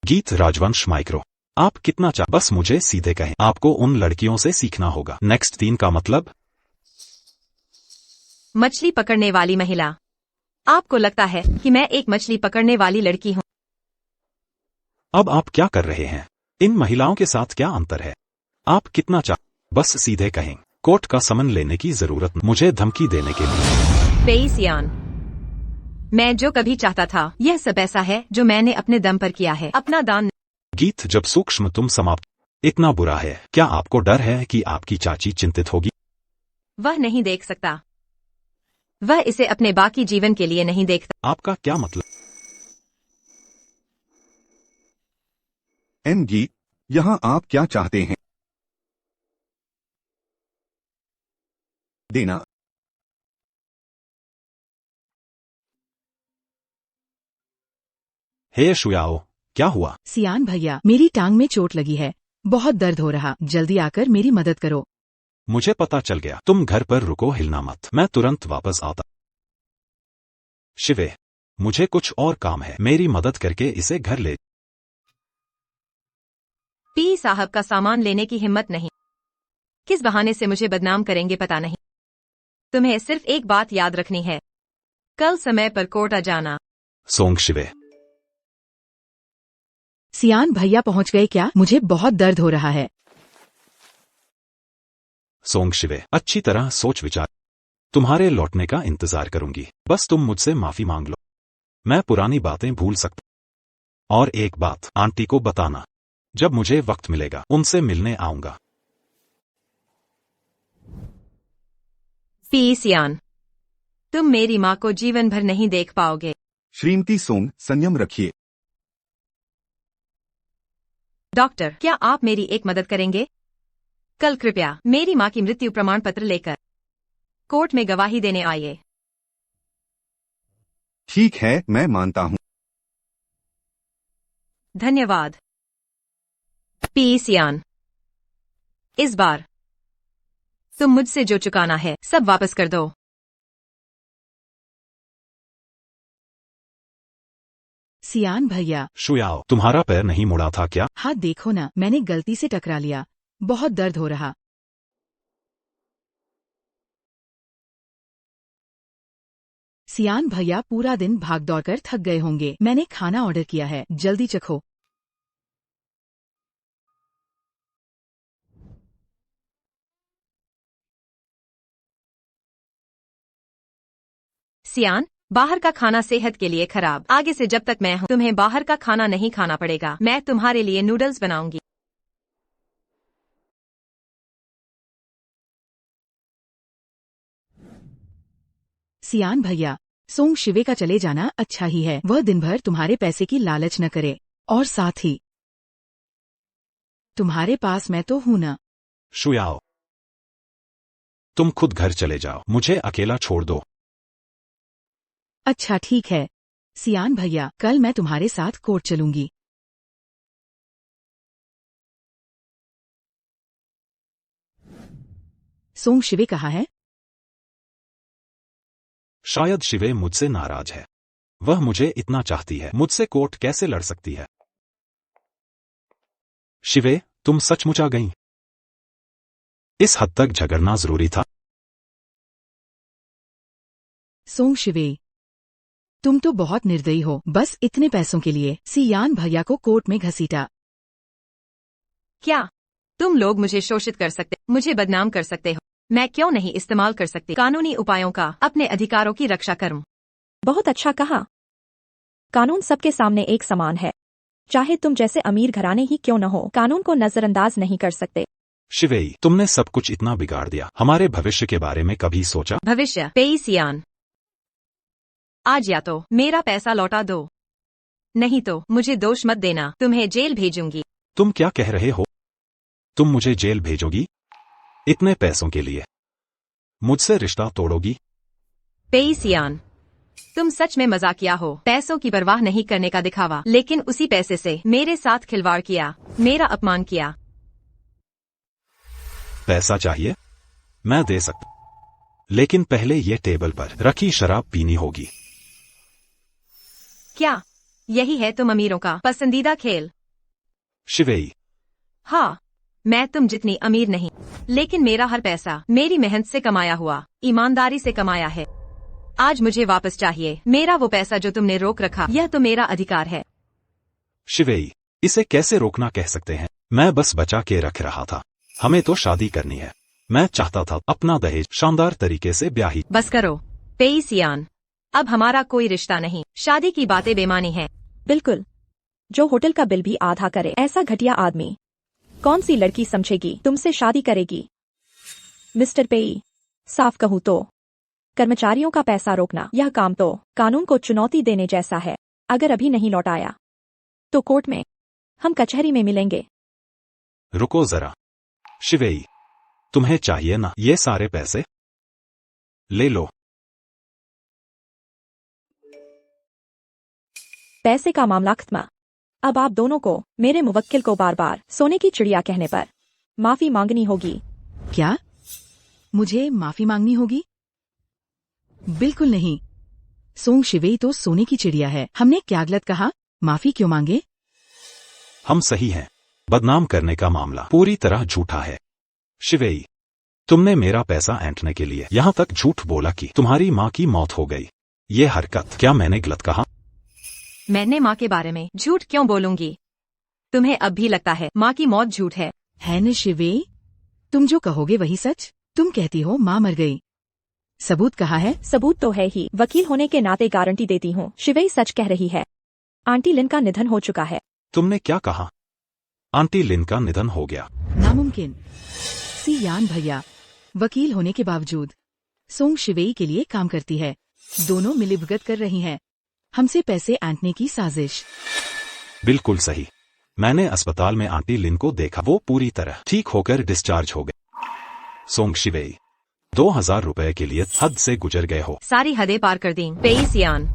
गीत राजवंश माइक्रो। आप कितना बस मुझे सीधे कहें। आपको उन लड़कियों से सीखना होगा। नेक्स्ट 3 का मतलब? मछली पकड़ने वाली महिला। आपको लगता है कि मैं एक मछली पकड़ने वाली लड़की हूँ? अब आप क्या कर रहे हैं? इन महिलाओं के साथ क्या अंतर है? आप कितना बस सीधे कहें। कोर्ट का समन लेने की जरूरत मुझे धमकी देने के लिए। पेइसियान, मैं जो कभी चाहता था, यह सब ऐसा है जो मैंने अपने दम पर किया है। अपना दान। गीत, जब सूक्ष्म तुम समाप्त। इतना बुरा है। क्या आपको डर है कि आपकी चाची चिंतित होगी? वह नहीं देख सकता। वह इसे अपने बाकी जीवन के लिए नहीं देखता। आपका क्या मतलब? गीत, यहाँ आप क्या चाहते हैं? देना। हे शुयाओ, क्या हुआ? सियान भैया, मेरी टांग में चोट लगी है। बहुत दर्द हो रहा। जल्दी आकर मेरी मदद करो। मुझे पता चल गया। तुम घर पर रुको, हिलना मत। मैं तुरंत वापस आता। शिवे, मुझे कुछ और काम है। मेरी मदद करके इसे घर ले। पी साहब का सामान लेने की हिम्मत नहीं। किस बहाने से मुझे बदनाम करेंगे पता नहीं। तुम्हें सिर्फ एक बात याद रखनी है, कल समय पर कोर्ट आ जाना। सोंग शिवे। सियान भैया पहुंच गए क्या? मुझे बहुत दर्द हो रहा है। सोंग शिवे, अच्छी तरह सोच विचार। तुम्हारे लौटने का इंतजार करूंगी। बस तुम मुझसे माफी मांग लो। मैं पुरानी बातें भूल सकता। और एक बात आंटी को बताना। जब मुझे वक्त मिलेगा उनसे मिलने आऊंगा। पेइसियान, तुम मेरी माँ को जीवन भर नहीं देख पाओगे। श्रीमती सोंग, संयम रखिए। डॉक्टर, क्या आप मेरी एक मदद करेंगे? कल कृपया मेरी माँ की मृत्यु प्रमाण पत्र लेकर कोर्ट में गवाही देने आइए। ठीक है, मैं मानता हूँ। धन्यवाद। पी सियान, इस बार तुम मुझसे जो चुकाना है सब वापस कर दो। सियान भैया, शुयाओ, तुम्हारा पैर नहीं मुड़ा था क्या? हाँ देखो ना, मैंने गलती से टकरा लिया, बहुत दर्द हो रहा। सियान भैया पूरा दिन भाग दौड़ कर थक गए होंगे। मैंने खाना ऑर्डर किया है, जल्दी चखो। सियान, बाहर का खाना सेहत के लिए खराब। आगे से जब तक मैं हूँ तुम्हें बाहर का खाना नहीं खाना पड़ेगा। मैं तुम्हारे लिए नूडल्स बनाऊंगी। सियान भैया, सोंग शिवे का चले जाना अच्छा ही है। वह दिन भर तुम्हारे पैसे की लालच न करे, और साथ ही तुम्हारे पास मैं तो हूं ना। शुयाओ, तुम खुद घर चले जाओ, मुझे अकेला छोड़ दो। अच्छा ठीक है सियान भैया, कल मैं तुम्हारे साथ कोर्ट चलूंगी। सोंग शिवे कहाँ है? शायद शिवे मुझसे नाराज है। वह मुझे इतना चाहती है, मुझसे कोर्ट कैसे लड़ सकती है? शिवे, तुम सचमुच आ गई? इस हद तक झगड़ना जरूरी था? सोंग शिवे, तुम तो बहुत निर्दयी हो। बस इतने पैसों के लिए सियान भैया को कोर्ट में घसीटा। क्या तुम लोग मुझे शोषित कर सकते, मुझे बदनाम कर सकते हो? मैं क्यों नहीं इस्तेमाल कर सकती कानूनी उपायों का अपने अधिकारों की रक्षा करूं? बहुत अच्छा कहा। कानून सबके सामने एक समान है, चाहे तुम जैसे अमीर घराने ही क्यों न हो, कानून को नजरअंदाज नहीं कर सकते। शिवेई, तुमने सब कुछ इतना बिगाड़ दिया। हमारे भविष्य के बारे में कभी सोचा? भविष्य? पेई सियान, आज या तो मेरा पैसा लौटा दो, नहीं तो मुझे दोष मत देना, तुम्हें जेल भेजूंगी। तुम क्या कह रहे हो? तुम मुझे जेल भेजोगी? इतने पैसों के लिए मुझसे रिश्ता तोड़ोगी? पेई सियान, तुम सच में मजाकिया हो। पैसों की परवाह नहीं करने का दिखावा, लेकिन उसी पैसे से मेरे साथ खिलवाड़ किया, मेरा अपमान किया। पैसा चाहिए? मैं दे सकता, लेकिन पहले ये टेबल पर रखी शराब पीनी होगी। क्या यही है तुम अमीरों का पसंदीदा खेल? शिवेई, हाँ, मैं तुम जितनी अमीर नहीं, लेकिन मेरा हर पैसा मेरी मेहनत से कमाया हुआ, ईमानदारी से कमाया है। आज मुझे वापस चाहिए मेरा वो पैसा जो तुमने रोक रखा। यह तो मेरा अधिकार है। शिवेई, इसे कैसे रोकना कह सकते हैं? मैं बस बचा के रख रहा था। हमें तो शादी करनी है। मैं चाहता था अपना दहेज शानदार तरीके से ब्याही। बस करो पेई सियान, अब हमारा कोई रिश्ता नहीं। शादी की बातें बेमानी हैं। बिल्कुल, जो होटल का बिल भी आधा करे, ऐसा घटिया आदमी कौन सी लड़की समझेगी तुमसे शादी करेगी? मिस्टर पेई, साफ कहूँ तो कर्मचारियों का पैसा रोकना यह काम तो कानून को चुनौती देने जैसा है। अगर अभी नहीं लौटाया तो कोर्ट में, हम कचहरी में मिलेंगे। रुको जरा शिवेई, तुम्हें चाहिए ना ये सारे पैसे? ले लो। पैसे का मामला खत्म। अब आप दोनों को मेरे मुवक्किल को बार बार सोने की चिड़िया कहने पर माफी मांगनी होगी। क्या मुझे माफी मांगनी होगी? बिल्कुल नहीं, सोंग शिवेई तो सोने की चिड़िया है। हमने क्या गलत कहा? माफी क्यों मांगे? हम सही हैं। बदनाम करने का मामला पूरी तरह झूठा है। शिवेई, तुमने मेरा पैसा ऐंठने के लिए यहाँ तक झूठ बोला कि तुम्हारी माँ की मौत हो गई। ये हरकत, क्या मैंने गलत कहा? मैंने माँ के बारे में झूठ क्यों बोलूंगी? तुम्हें अब भी लगता है माँ की मौत झूठ है न शिवेई? तुम जो कहोगे वही सच। तुम कहती हो माँ मर गई, सबूत कहाँ है? सबूत तो है ही, वकील होने के नाते गारंटी देती हूँ शिवेई सच कह रही है। आंटी लिन का निधन हो चुका है। तुमने क्या कहा? आंटी लिन का निधन हो गया? नामुमकिन। सियान भैया वकील होने के बावजूद सोंग शिवेई के लिए काम करती है। दोनों मिलीभगत कर रही हैं। हमसे पैसे ऐंठने की साजिश। बिल्कुल सही। मैंने अस्पताल में आंटी लिन को देखा, वो पूरी तरह ठीक होकर डिस्चार्ज हो गए। सोंग शिवेई, 2000 रुपए के लिए हद से गुजर गए हो। सारी हदें पार कर दी। पेई सियान,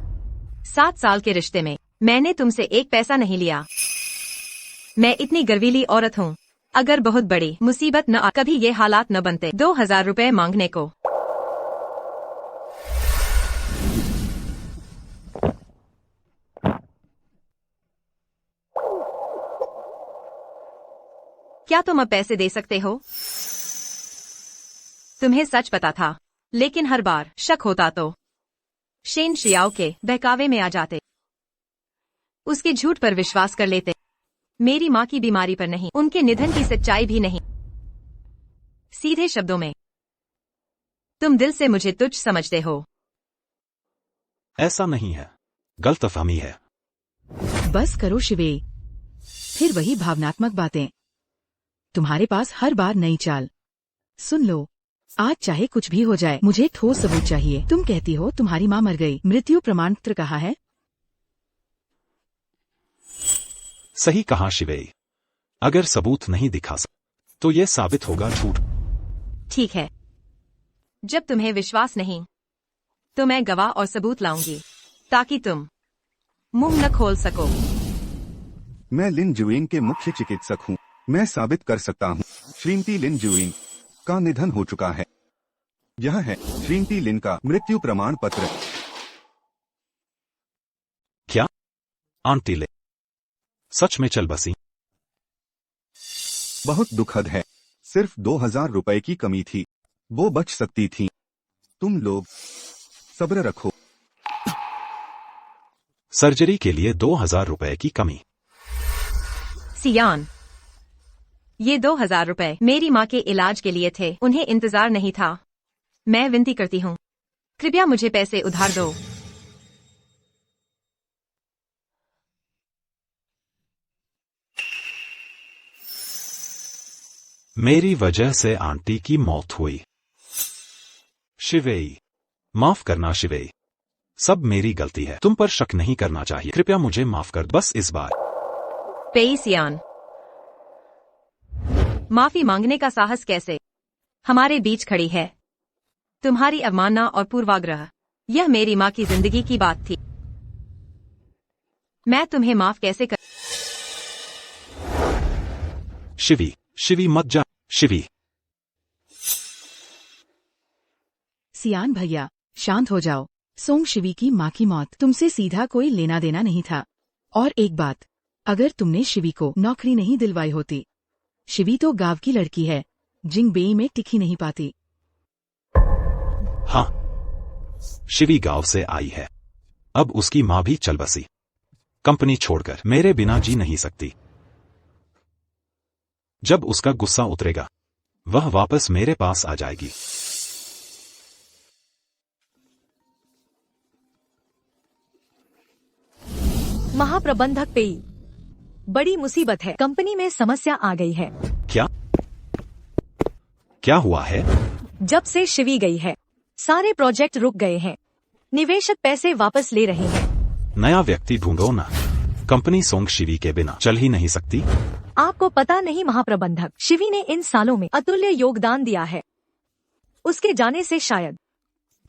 7 साल के रिश्ते में मैंने तुमसे एक पैसा नहीं लिया। मैं इतनी गर्वीली औरत हूँ, अगर बहुत बड़ी मुसीबत न आ, कभी ये हालात न बनते 2000 रुपए मांगने को। क्या तुम अब पैसे दे सकते हो? तुम्हें सच पता था, लेकिन हर बार शक होता तो शेन शियाओ के बहकावे में आ जाते, उसके झूठ पर विश्वास कर लेते। मेरी माँ की बीमारी पर नहीं, उनके निधन की सच्चाई भी नहीं। सीधे शब्दों में, तुम दिल से मुझे तुच्छ समझते हो। ऐसा नहीं है, गलतफहमी है। बस करो शिवेई, फिर वही भावनात्मक बातें। तुम्हारे पास हर बार नई चाल। सुन लो, आज चाहे कुछ भी हो जाए, मुझे ठोस सबूत चाहिए। तुम कहती हो तुम्हारी माँ मर गई, मृत्यु प्रमाण पत्र कहाँ है? सही कहा शिवेई, अगर सबूत नहीं दिखा तो ये साबित होगा झूठ। ठीक है, जब तुम्हें विश्वास नहीं तो मैं गवाह और सबूत लाऊंगी, ताकि तुम मुंह न खोल सको। मैं लिन जुइन के मुख्य चिकित्सक हूँ। मैं साबित कर सकता हूँ श्रीमती लिन जुइन का निधन हो चुका है। यह है श्रीमती लिन का मृत्यु प्रमाण पत्र। क्या आंटी ले सच में चल बसी? बहुत दुखद है, सिर्फ 2000 रुपए की कमी थी, वो बच सकती थी। तुम लोग सब्र रखो। सर्जरी के लिए 2000 रुपए की कमी। सियान, ये 2000 रुपए मेरी माँ के इलाज के लिए थे, उन्हें इंतजार नहीं था। मैं विनती करती हूँ, कृपया मुझे पैसे उधार दो। मेरी वजह से आंटी की मौत हुई। शिवेई, माफ करना शिवेई, सब मेरी गलती है। तुम पर शक नहीं करना चाहिए, कृपया मुझे माफ कर बस इस बार। पेई सियान, माफी मांगने का साहस कैसे हमारे बीच खड़ी है? तुम्हारी अवमानना और पूर्वाग्रह, यह मेरी माँ की जिंदगी की बात थी। मैं तुम्हें माफ कैसे कर? शिवी मत जा, शिवी। सियान भैया, शांत हो जाओ। सोंग शिवी की माँ की मौत तुमसे सीधा कोई लेना देना नहीं था। और एक बात, अगर तुमने शिवी को नौकरी नहीं दिलवाई होती, शिवी तो गांव की लड़की है, जिंगबेई में टिक ही नहीं पाती। हाँ, शिवी गांव से आई है, अब उसकी माँ भी चल बसी। कंपनी छोड़कर मेरे बिना जी नहीं सकती। जब उसका गुस्सा उतरेगा, वह वापस मेरे पास आ जाएगी। महाप्रबंधक पेई, बड़ी मुसीबत है, कंपनी में समस्या आ गई है। क्या हुआ है? जब से शिवी गई है, सारे प्रोजेक्ट रुक गए हैं। निवेशक पैसे वापस ले रहे हैं। नया व्यक्ति ढूंढो ना, कंपनी सोंग शिवी के बिना चल ही नहीं सकती। आपको पता नहीं महाप्रबंधक, शिवी ने इन सालों में अतुल्य योगदान दिया है। उसके जाने से शायद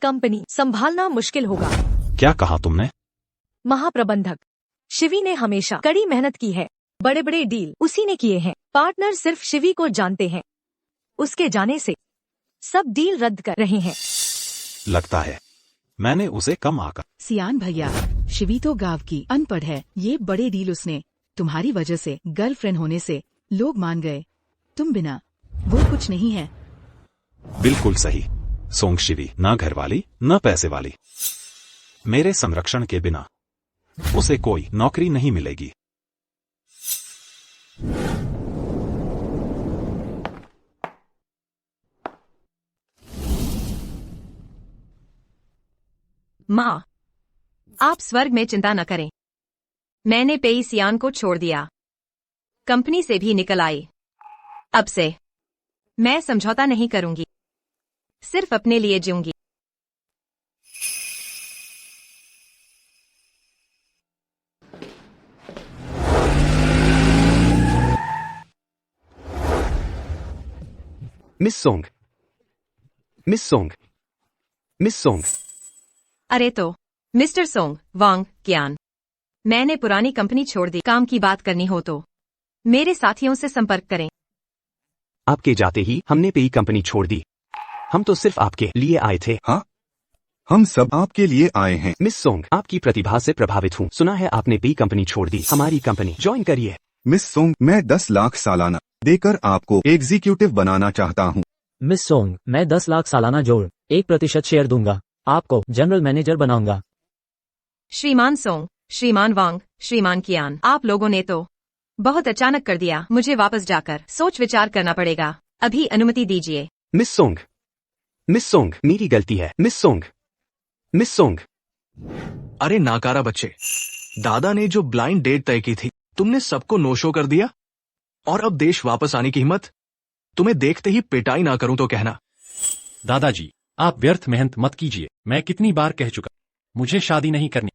कंपनी संभालना मुश्किल होगा। क्या कहा तुमने? महाप्रबंधक, शिवी ने हमेशा कड़ी मेहनत की है, बड़े बड़े डील उसी ने किए हैं। पार्टनर सिर्फ शिवी को जानते हैं। उसके जाने से सब डील रद्द कर रहे हैं। लगता है मैंने उसे कम आका। सियान भैया, शिवी तो गांव की अनपढ़ है। ये बड़े डील उसने तुम्हारी वजह से, गर्लफ्रेंड होने से लोग मान गए। तुम बिना वो कुछ नहीं है। बिल्कुल सही, सोंग शिवी न घर वाली न पैसे वाली। मेरे संरक्षण के बिना उसे कोई नौकरी नहीं मिलेगी। माँ, आप स्वर्ग में चिंता न करें। मैंने पेई सियान को छोड़ दिया, कंपनी से भी निकल आई। अब से मैं समझौता नहीं करूंगी, सिर्फ अपने लिए जीऊंगी। Miss Song, Miss Song, Miss Song. अरे तो मिस्टर सोंग वांग कियान, मैंने पुरानी कंपनी छोड़ दी। काम की बात करनी हो तो मेरे साथियों से संपर्क करें। आपके जाते ही हमने पेई कंपनी छोड़ दी। हम तो सिर्फ आपके लिए आए थे। हाँ, हम सब आपके लिए आए हैं। मिस सोंग, आपकी प्रतिभा से प्रभावित हूँ। सुना है आपने पेई कंपनी छोड़ दी, हमारी कंपनी ज्वाइन करिए। मिस सोंग, मैं 10 लाख सालाना देकर आपको एग्जीक्यूटिव बनाना चाहता हूँ। मिस सोंग, मैं 10 लाख सालाना जोड़ 1% शेयर दूंगा, आपको जनरल मैनेजर बनाऊंगा। श्रीमान सोंग, श्रीमान वांग, श्रीमान कियान, आप लोगों ने तो बहुत अचानक कर दिया। मुझे वापस जाकर सोच विचार करना पड़ेगा। अभी अनुमति दीजिए। मिस सोंग, मिस सोंग, मेरी गलती है। Miss Song, Miss Song. अरे नाकारा बच्चे, दादा ने जो ब्लाइंड डेट तय की थी, तुमने सबको नो शो कर दिया। और अब देश वापस आने की हिम्मत? तुम्हें देखते ही पिटाई ना करूं तो कहना। दादाजी, आप व्यर्थ मेहनत मत कीजिए। मैं कितनी बार कह चुका, मुझे शादी नहीं करनी।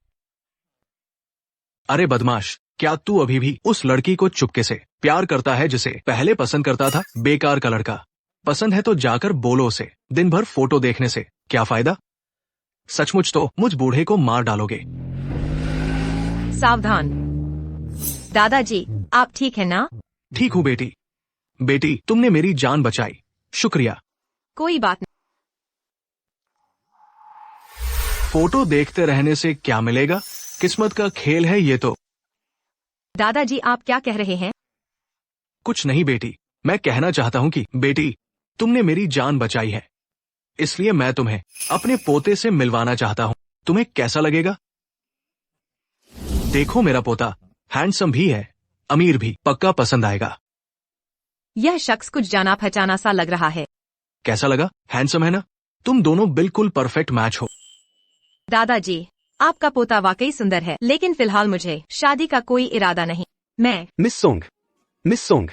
अरे बदमाश, क्या तू अभी भी उस लड़की को चुपके से प्यार करता है जिसे पहले पसंद करता था? बेकार का लड़का। पसंद है तो जाकर बोलो उसे। दिन भर फोटो देखने से क्या फायदा? सचमुच तो मुझ बूढ़े को मार डालोगे। सावधान। दादाजी, आप ठीक है ना? ठीक हूँ बेटी। बेटी, तुमने मेरी जान बचाई, शुक्रिया। कोई बात नहीं। फोटो देखते रहने से क्या मिलेगा? किस्मत का खेल है ये तो। दादाजी, आप क्या कह रहे हैं? कुछ नहीं बेटी, मैं कहना चाहता हूँ कि बेटी, तुमने मेरी जान बचाई है, इसलिए मैं तुम्हें अपने पोते से मिलवाना चाहता हूँ। तुम्हें कैसा लगेगा? देखो मेरा पोता हैंडसम भी है, अमीर भी, पक्का पसंद आएगा। यह शख्स कुछ जाना पहचाना सा लग रहा है। कैसा लगा? हैंडसम है ना? तुम दोनों बिल्कुल परफेक्ट मैच हो। दादाजी, आपका पोता वाकई सुंदर है, लेकिन फिलहाल मुझे शादी का कोई इरादा नहीं। मैं miss Song, Miss Song,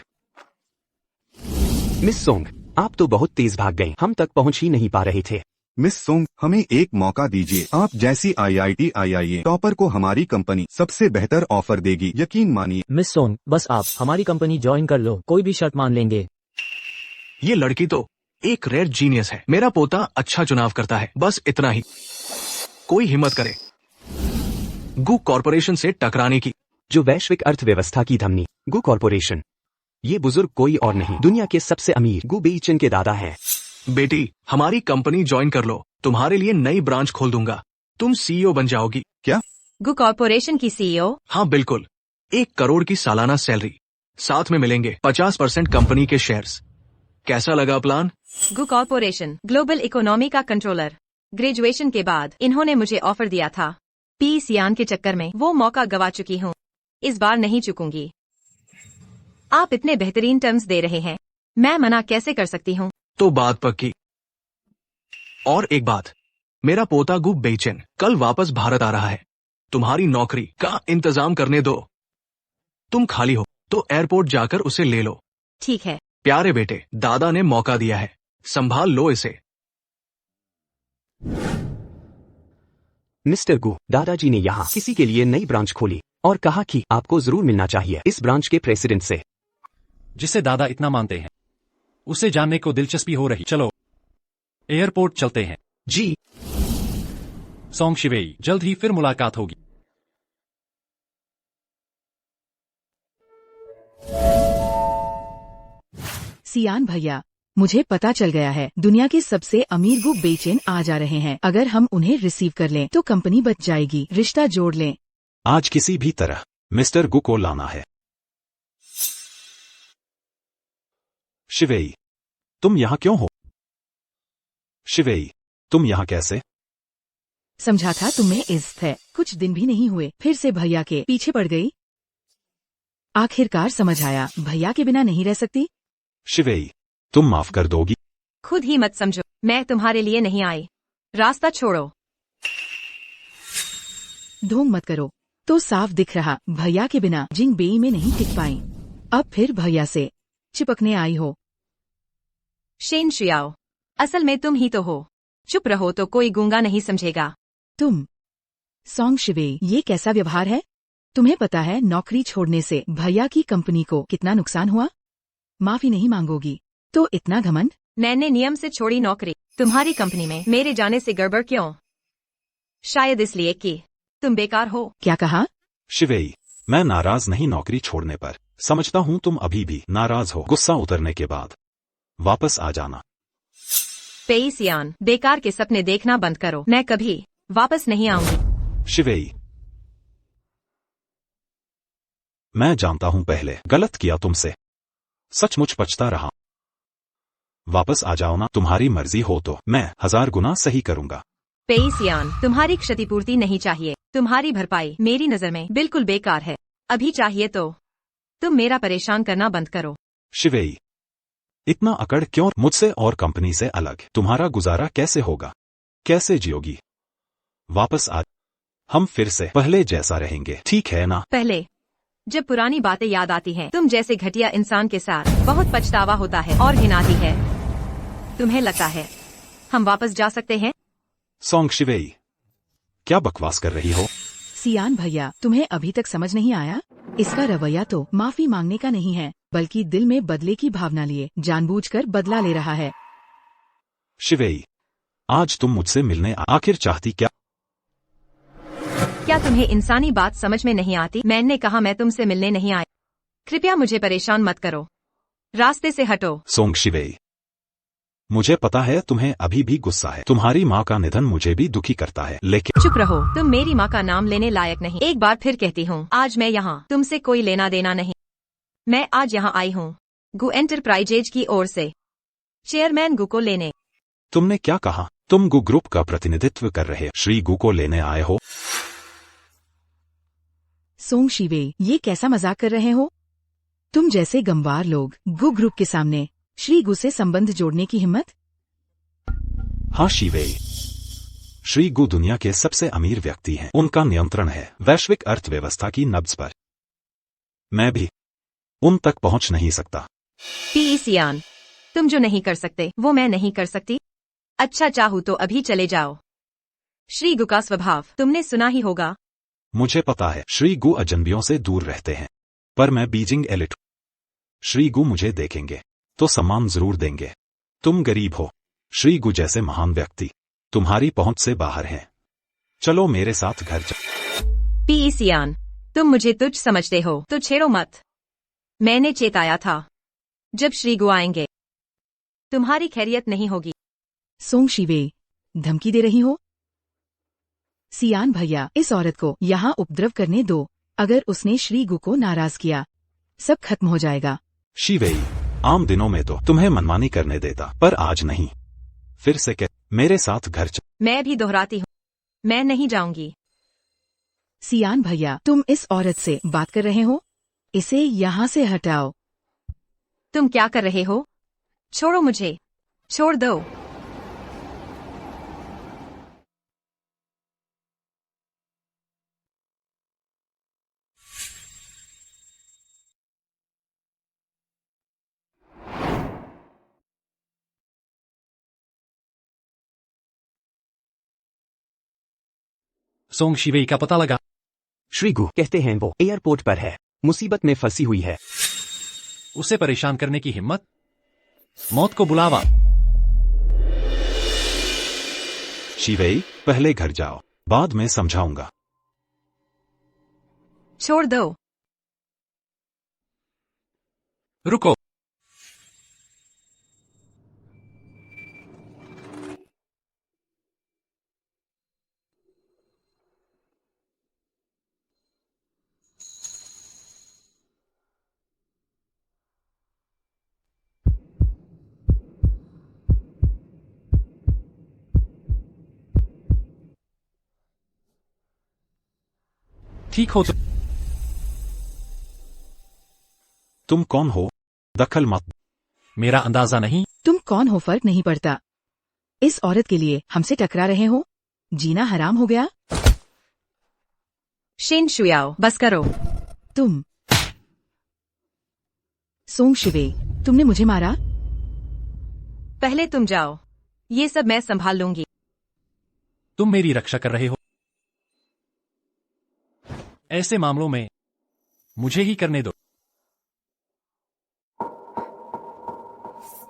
Miss song, आप तो बहुत तेज भाग गए, हम तक पहुंच ही नहीं पा रहे थे। मिस सोंग, हमें एक मौका दीजिए। आप जैसी IIT IIA टॉपर को हमारी कंपनी सबसे बेहतर ऑफर देगी, यकीन मानिए। मिस सोंग, बस आप हमारी कंपनी ज्वाइन कर लो, कोई भी शर्त मान लेंगे। ये लड़की तो एक रेयर जीनियस है। मेरा पोता अच्छा चुनाव करता है, बस इतना ही। कोई हिम्मत करे गू कॉरपोरेशन से टकराने की। जो वैश्विक अर्थव्यवस्था की धमनी, गू कॉरपोरेशन। ये बुजुर्ग कोई और नहीं, दुनिया के सबसे अमीर गू बेइचेन के दादा हैं। बेटी, हमारी कंपनी ज्वाइन कर लो, तुम्हारे लिए नई ब्रांच खोल दूंगा, तुम CEO बन जाओगी। क्या? गू कॉरपोरेशन की CEO? हाँ बिल्कुल, 1 करोड़ की सालाना सैलरी, साथ में मिलेंगे 50% कंपनी के शेयर्स। कैसा लगा प्लान? गू कॉरपोरेशन ग्लोबल इकोनॉमी का कंट्रोलर। ग्रेजुएशन के बाद इन्होंने मुझे ऑफर दिया था। पी सियान के चक्कर में वो मौका गवा चुकी हूँ, इस बार नहीं चुकूंगी। आप इतने बेहतरीन टर्म्स दे रहे हैं, मैं मना कैसे कर सकती हूँ? तो बात पक्की। और एक बात, मेरा पोता गू बेइचेन कल वापस भारत आ रहा है, तुम्हारी नौकरी का इंतजाम करने दो। तुम खाली हो तो एयरपोर्ट जाकर उसे ले लो। ठीक है। प्यारे बेटे, दादा ने मौका दिया है, संभाल लो इसे। मिस्टर गू, दादाजी ने यहाँ किसी के लिए नई ब्रांच खोली और कहा कि आपको जरूर मिलना चाहिए इस ब्रांच के प्रेसिडेंट से। जिसे दादा इतना मानते हैं, उसे जानने को दिलचस्पी हो रही। चलो एयरपोर्ट चलते हैं। जी। सोंग शिवेई, जल्द ही फिर मुलाकात होगी। सियान भैया, मुझे पता चल गया है, दुनिया के सबसे अमीर गू बेइचेन आ जा रहे हैं। अगर हम उन्हें रिसीव कर लें तो कंपनी बच जाएगी। रिश्ता जोड़ लें। आज किसी भी तरह मिस्टर गू को लाना है। शिवेई, तुम यहाँ क्यों हो? शिवेई, तुम यहाँ कैसे? समझा था तुम्हें इज्जत है, कुछ दिन भी नहीं हुए फिर से भैया के पीछे पड़ गई। आखिरकार समझ आया, भैया के बिना नहीं रह सकती। शिवेई, तुम माफ कर दोगी? खुद ही मत समझो, मैं तुम्हारे लिए नहीं आई। रास्ता छोड़ो। ढोंग मत करो, तो साफ दिख रहा भैया के बिना जिंग बेई में नहीं टिक पाई। अब फिर भैया से चिपकने आई हो। शेन श्रियाओ, असल में तुम ही तो हो। चुप रहो तो कोई गूंगा नहीं समझेगा। तुम सोंग शिवेई, ये कैसा व्यवहार है? तुम्हें पता है नौकरी छोड़ने से भैया की कंपनी को कितना नुकसान हुआ? माफी नहीं मांगोगी तो इतना घमंड? मैंने नियम से छोड़ी नौकरी। तुम्हारी कंपनी में मेरे जाने से गड़बड़ क्यों? शायद इसलिए कि तुम बेकार हो। क्या कहा? शिवेई, मैं नाराज नहीं नौकरी छोड़ने पर। समझता हूँ तुम अभी भी नाराज हो। गुस्सा उतरने के बाद वापस आ जाना। पेई सियान, बेकार के सपने देखना बंद करो। मैं कभी वापस नहीं आऊंगी। शिवेई, मैं जानता हूं पहले गलत किया तुमसे। सचमुच पछता रहा। वापस आ जाओ ना। तुम्हारी मर्जी हो तो मैं 1000 गुना सही करूंगा। पेई सियान, तुम्हारी क्षतिपूर्ति नहीं चाहिए। तुम्हारी भरपाई मेरी नजर में बिल्कुल बेकार है। अभी चाहिए तो तुम मेरा परेशान करना बंद करो। शिवेई, इतना अकड़ क्यों? मुझसे और कंपनी से अलग तुम्हारा गुजारा कैसे होगा? कैसे जियोगी? वापस आ। हम फिर से पहले जैसा रहेंगे, ठीक है ना? पहले जब पुरानी बातें याद आती हैं, तुम जैसे घटिया इंसान के साथ बहुत पछतावा होता है और घिन आती है। तुम्हें लगता है हम वापस जा सकते हैं? सोंग शिवेई, क्या बकवास कर रही हो? सियान भैया, तुम्हें अभी तक समझ नहीं आया? इसका रवैया तो माफी मांगने का नहीं है, बल्कि दिल में बदले की भावना लिए जानबूझकर बदला ले रहा है। शिवेई, आज तुम मुझसे मिलने आखिर चाहती क्या? क्या तुम्हें इंसानी बात समझ में नहीं आती? मैंने कहा मैं तुमसे मिलने नहीं आई। कृपया मुझे परेशान मत करो। रास्ते से हटो। सोंग शिवेई, मुझे पता है तुम्हें अभी भी गुस्सा है। तुम्हारी माँ का निधन मुझे भी दुखी करता है, लेकिन चुप रहो। तुम मेरी माँ का नाम लेने लायक नहीं। एक बार फिर कहती हूँ, आज मैं यहाँ तुमसे कोई लेना देना नहीं। मैं आज यहाँ आई हूँ गु एंटरप्राइजेज की ओर से चेयरमैन गु को लेने। तुमने क्या कहा? तुम गु ग्रुप का प्रतिनिधित्व कर रहे श्री गु को लेने आए हो? सोंग शिवे, ये कैसा मजाक कर रहे हो? तुम जैसे गंवार लोग गु ग्रुप के सामने श्री गु से संबंध जोड़ने की हिम्मत? हाँ शिवेई, श्री गु दुनिया के सबसे अमीर व्यक्ति हैं। उनका नियंत्रण है वैश्विक अर्थव्यवस्था की नब्ज पर। मैं भी उन तक पहुंच नहीं सकता। पी सियान, तुम जो नहीं कर सकते वो मैं नहीं कर सकती। अच्छा, चाहूँ तो अभी चले जाओ। श्री गु का स्वभाव तुमने सुना ही होगा। मुझे पता है श्री गु अजनबियों से दूर रहते हैं, पर मैं बीजिंग एलिट। श्री गु मुझे देखेंगे तो सम्मान जरूर देंगे। तुम गरीब हो। श्री गु जैसे महान व्यक्ति तुम्हारी पहुंच से बाहर हैं। चलो मेरे साथ घर चलो। पी सियान, तुम मुझे तुच्छ समझते हो तो छेड़ो मत। मैंने चेताया था, जब श्री गु आएंगे तुम्हारी खैरियत नहीं होगी। सोंग शिवे, धमकी दे रही हो? सियान भैया, इस औरत को यहाँ उपद्रव करने दो। अगर उसने श्री गु को नाराज किया, सब खत्म हो जाएगा। शिवेई, आम दिनों में तो तुम्हें मनमानी करने देता, पर आज नहीं। फिर से कह, मेरे साथ घर चलो। मैं भी दोहराती हूँ, मैं नहीं जाऊंगी। सियान भैया, तुम इस औरत से बात कर रहे हो? इसे यहाँ से हटाओ। तुम क्या कर रहे हो? छोड़ो मुझे, छोड़ दो। सोंग शिवेई का पता लगा। श्री गु कहते हैं वो एयरपोर्ट पर है, मुसीबत में फंसी हुई है। उसे परेशान करने की हिम्मत? मौत को बुलावा। शिवेई, पहले घर जाओ, बाद में समझाऊंगा। छोड़ दो। रुको। ठीक हो तो तुम कौन हो? दखल मत। मेरा अंदाजा नहीं। तुम कौन हो फर्क नहीं पड़ता। इस औरत के लिए हमसे टकरा रहे हो? जीना हराम हो गया। शिन शुयाओ, बस करो। तुम सोंग शिवे, तुमने मुझे मारा? पहले तुम जाओ, ये सब मैं संभाल लूंगी। तुम मेरी रक्षा कर रहे हो। ऐसे मामलों में मुझे ही करने दो।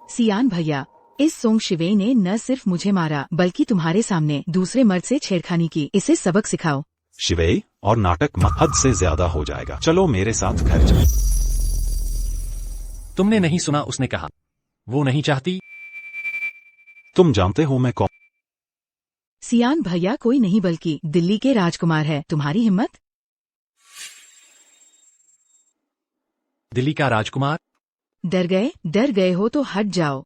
सियान भैया, इस सोंग शिवेई ने न सिर्फ मुझे मारा बल्कि तुम्हारे सामने दूसरे मर्द से छेड़खानी की। इसे सबक सिखाओ। शिवेई, और नाटक मत, हद से ज्यादा हो जाएगा। चलो मेरे साथ घर चलो। तुमने नहीं सुना, उसने कहा वो नहीं चाहती। तुम जानते हो मैं कौन? सियान भैया कोई नहीं बल्कि दिल्ली के राजकुमार है। तुम्हारी हिम्मत? दिल्ली का राजकुमार? डर गए हो तो हट जाओ।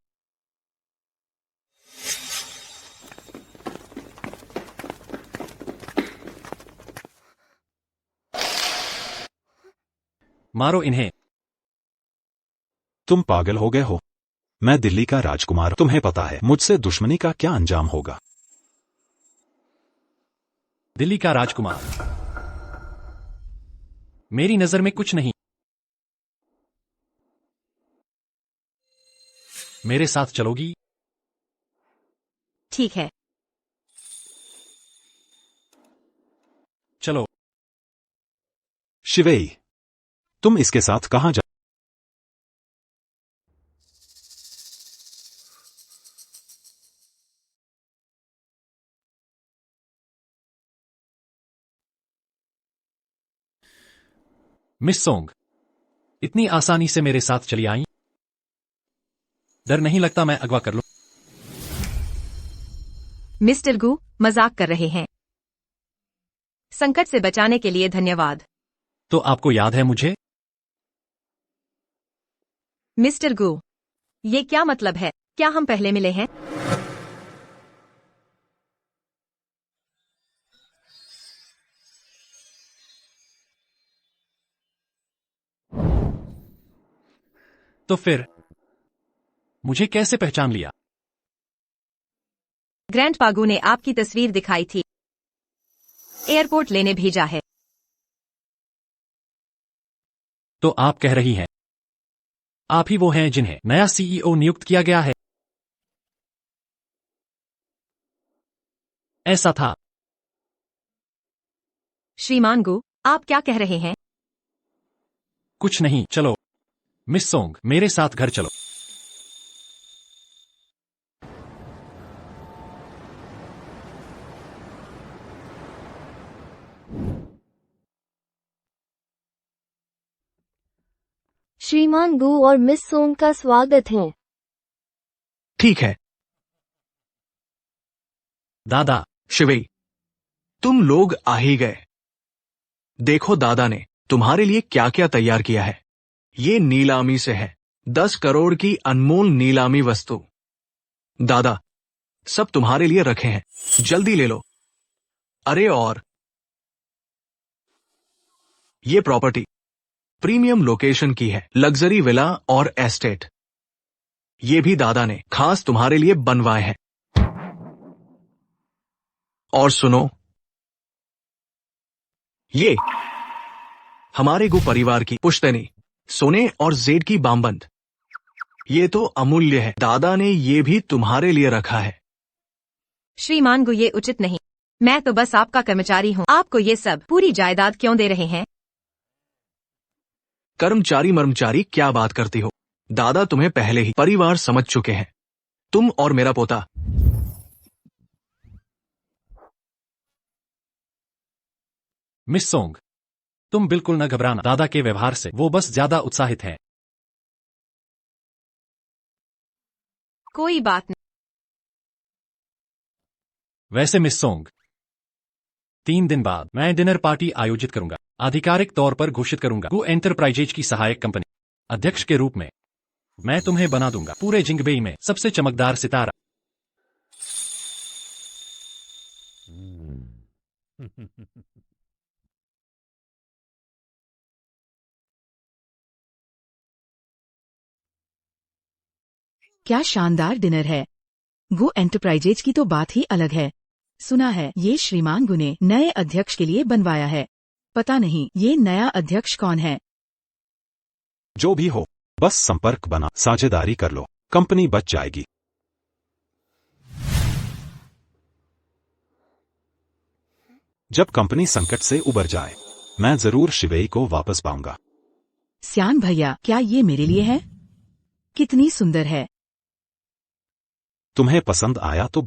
मारो इन्हें। तुम पागल हो गए हो? मैं दिल्ली का राजकुमार, तुम्हें पता है मुझसे दुश्मनी का क्या अंजाम होगा। दिल्ली का राजकुमार? मेरी नजर में कुछ नहीं। मेरे साथ चलोगी? ठीक है, चलो। शिवेई, तुम इसके साथ कहाँ जा? मिस सोंग, इतनी आसानी से मेरे साथ चली आई? डर नहीं लगता मैं अगवा कर लूं? मिस्टर गू मजाक कर रहे हैं। संकट से बचाने के लिए धन्यवाद। तो आपको याद है मुझे? मिस्टर गू, ये क्या मतलब है? क्या हम पहले मिले हैं? तो फिर मुझे कैसे पहचान लिया? ग्रैंड पागू ने आपकी तस्वीर दिखाई थी। एयरपोर्ट लेने भेजा है। तो आप कह रही हैं आप ही वो हैं जिन्हें नया सीईओ नियुक्त किया गया है? ऐसा था। श्रीमान गू, आप क्या कह रहे हैं? कुछ नहीं, चलो। मिस सोंग, मेरे साथ घर चलो। श्रीमान गू और मिस सोंग का स्वागत है। ठीक है। दादा। शिवेई, तुम लोग आ ही गए। देखो दादा ने तुम्हारे लिए क्या क्या तैयार किया है। ये नीलामी से है, 10 करोड़ की अनमोल नीलामी वस्तु। दादा, सब तुम्हारे लिए रखे हैं, जल्दी ले लो। अरे और ये प्रॉपर्टी प्रीमियम लोकेशन की है, लग्जरी विला और एस्टेट। ये भी दादा ने खास तुम्हारे लिए बनवाए हैं। और सुनो, ये हमारे गु परिवार की पुश्तैनी सोने और जेड की बामबंद। ये तो अमूल्य है। दादा ने ये भी तुम्हारे लिए रखा है। श्रीमान गू, ये उचित नहीं। मैं तो बस आपका कर्मचारी हूँ। आपको ये सब पूरी जायदाद क्यों दे रहे हैं? कर्मचारी मर्मचारी क्या बात करती हो? दादा तुम्हें पहले ही परिवार समझ चुके हैं, तुम और मेरा पोता। मिस सोंग, तुम बिल्कुल न घबराना। दादा के व्यवहार से वो बस ज्यादा उत्साहित हैं। कोई बात नहीं। वैसे मिस सोंग, 3 दिन बाद मैं डिनर पार्टी आयोजित करूंगा। आधिकारिक तौर पर घोषित करूंगा गु एंटरप्राइजेज की सहायक कंपनी अध्यक्ष के रूप में। मैं तुम्हें बना दूंगा पूरे जिंगबेई में सबसे चमकदार सितारा। क्या शानदार डिनर है। गो एंटरप्राइजेज की तो बात ही अलग है। सुना है ये श्रीमान गु ने नए अध्यक्ष के लिए बनवाया है। पता नहीं ये नया अध्यक्ष कौन है। जो भी हो, बस संपर्क बना, साझेदारी कर लो, कंपनी बच जाएगी। जब कंपनी संकट से उबर जाए, मैं जरूर शिवेई को वापस पाऊंगा। सियान भैया, क्या ये मेरे लिए है? कितनी सुंदर है। तुम्हें पसंद आया तो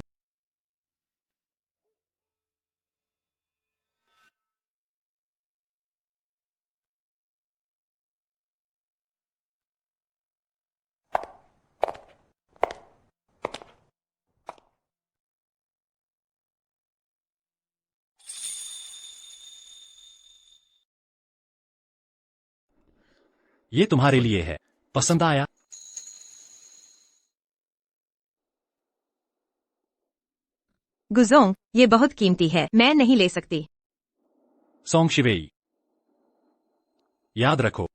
ये तुम्हारे लिए है, पसंद आया? गुजोंग, ये बहुत कीमती है, मैं नहीं ले सकती। सोंग शिवेई, याद रखो,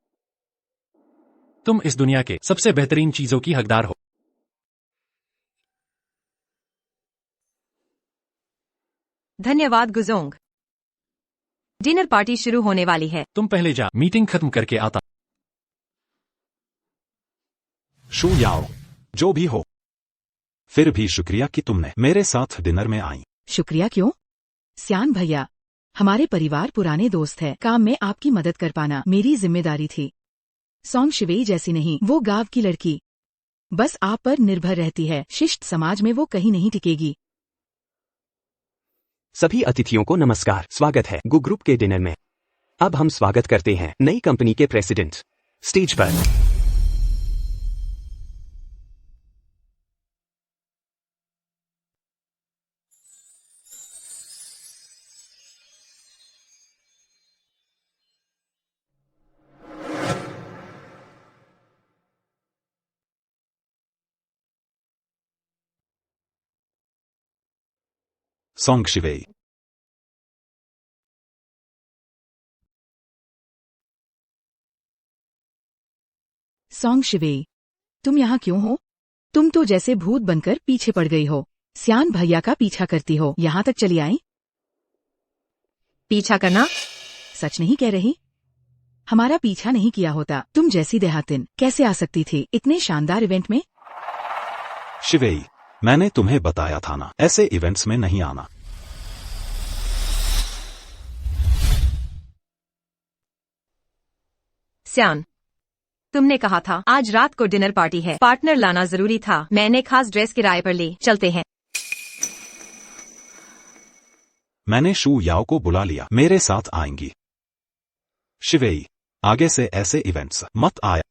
तुम इस दुनिया के सबसे बेहतरीन चीजों की हकदार हो। धन्यवाद गुजोंग। डिनर पार्टी शुरू होने वाली है। तुम पहले जा, मीटिंग खत्म करके आता। शू याओ, जो भी हो, फिर भी शुक्रिया कि तुमने मेरे साथ डिनर में आई। शुक्रिया क्यों? सियान भैया, हमारे परिवार पुराने दोस्त है, काम में आपकी मदद कर पाना मेरी जिम्मेदारी थी। सोंग शिवेई जैसी नहीं, वो गांव की लड़की, बस आप पर निर्भर रहती है। शिष्ट समाज में वो कहीं नहीं टिकेगी। सभी अतिथियों को नमस्कार, स्वागत है गु ग्रुप के डिनर में। अब हम स्वागत करते हैं नई कंपनी के प्रेसिडेंट स्टेज पर। सोंग शिवेई, सोंग शिवेई, तुम यहाँ क्यों हो? तुम तो जैसे भूत बनकर पीछे पड़ गई हो। सियान भैया का पीछा करती हो, यहाँ तक चली आई। पीछा करना? सच नहीं कह रही? हमारा पीछा नहीं किया होता, तुम जैसी देहातिन कैसे आ सकती थी इतने शानदार इवेंट में? शिवेई, मैंने तुम्हें बताया था ना, ऐसे इवेंट्स में नहीं आना। सियान, तुमने कहा था आज रात को डिनर पार्टी है, पार्टनर लाना जरूरी था। मैंने खास ड्रेस किराए पर ली, चलते हैं। मैंने शू याओ को बुला लिया, मेरे साथ आएंगी। शिवेई, आगे से ऐसे इवेंट्स मत आया।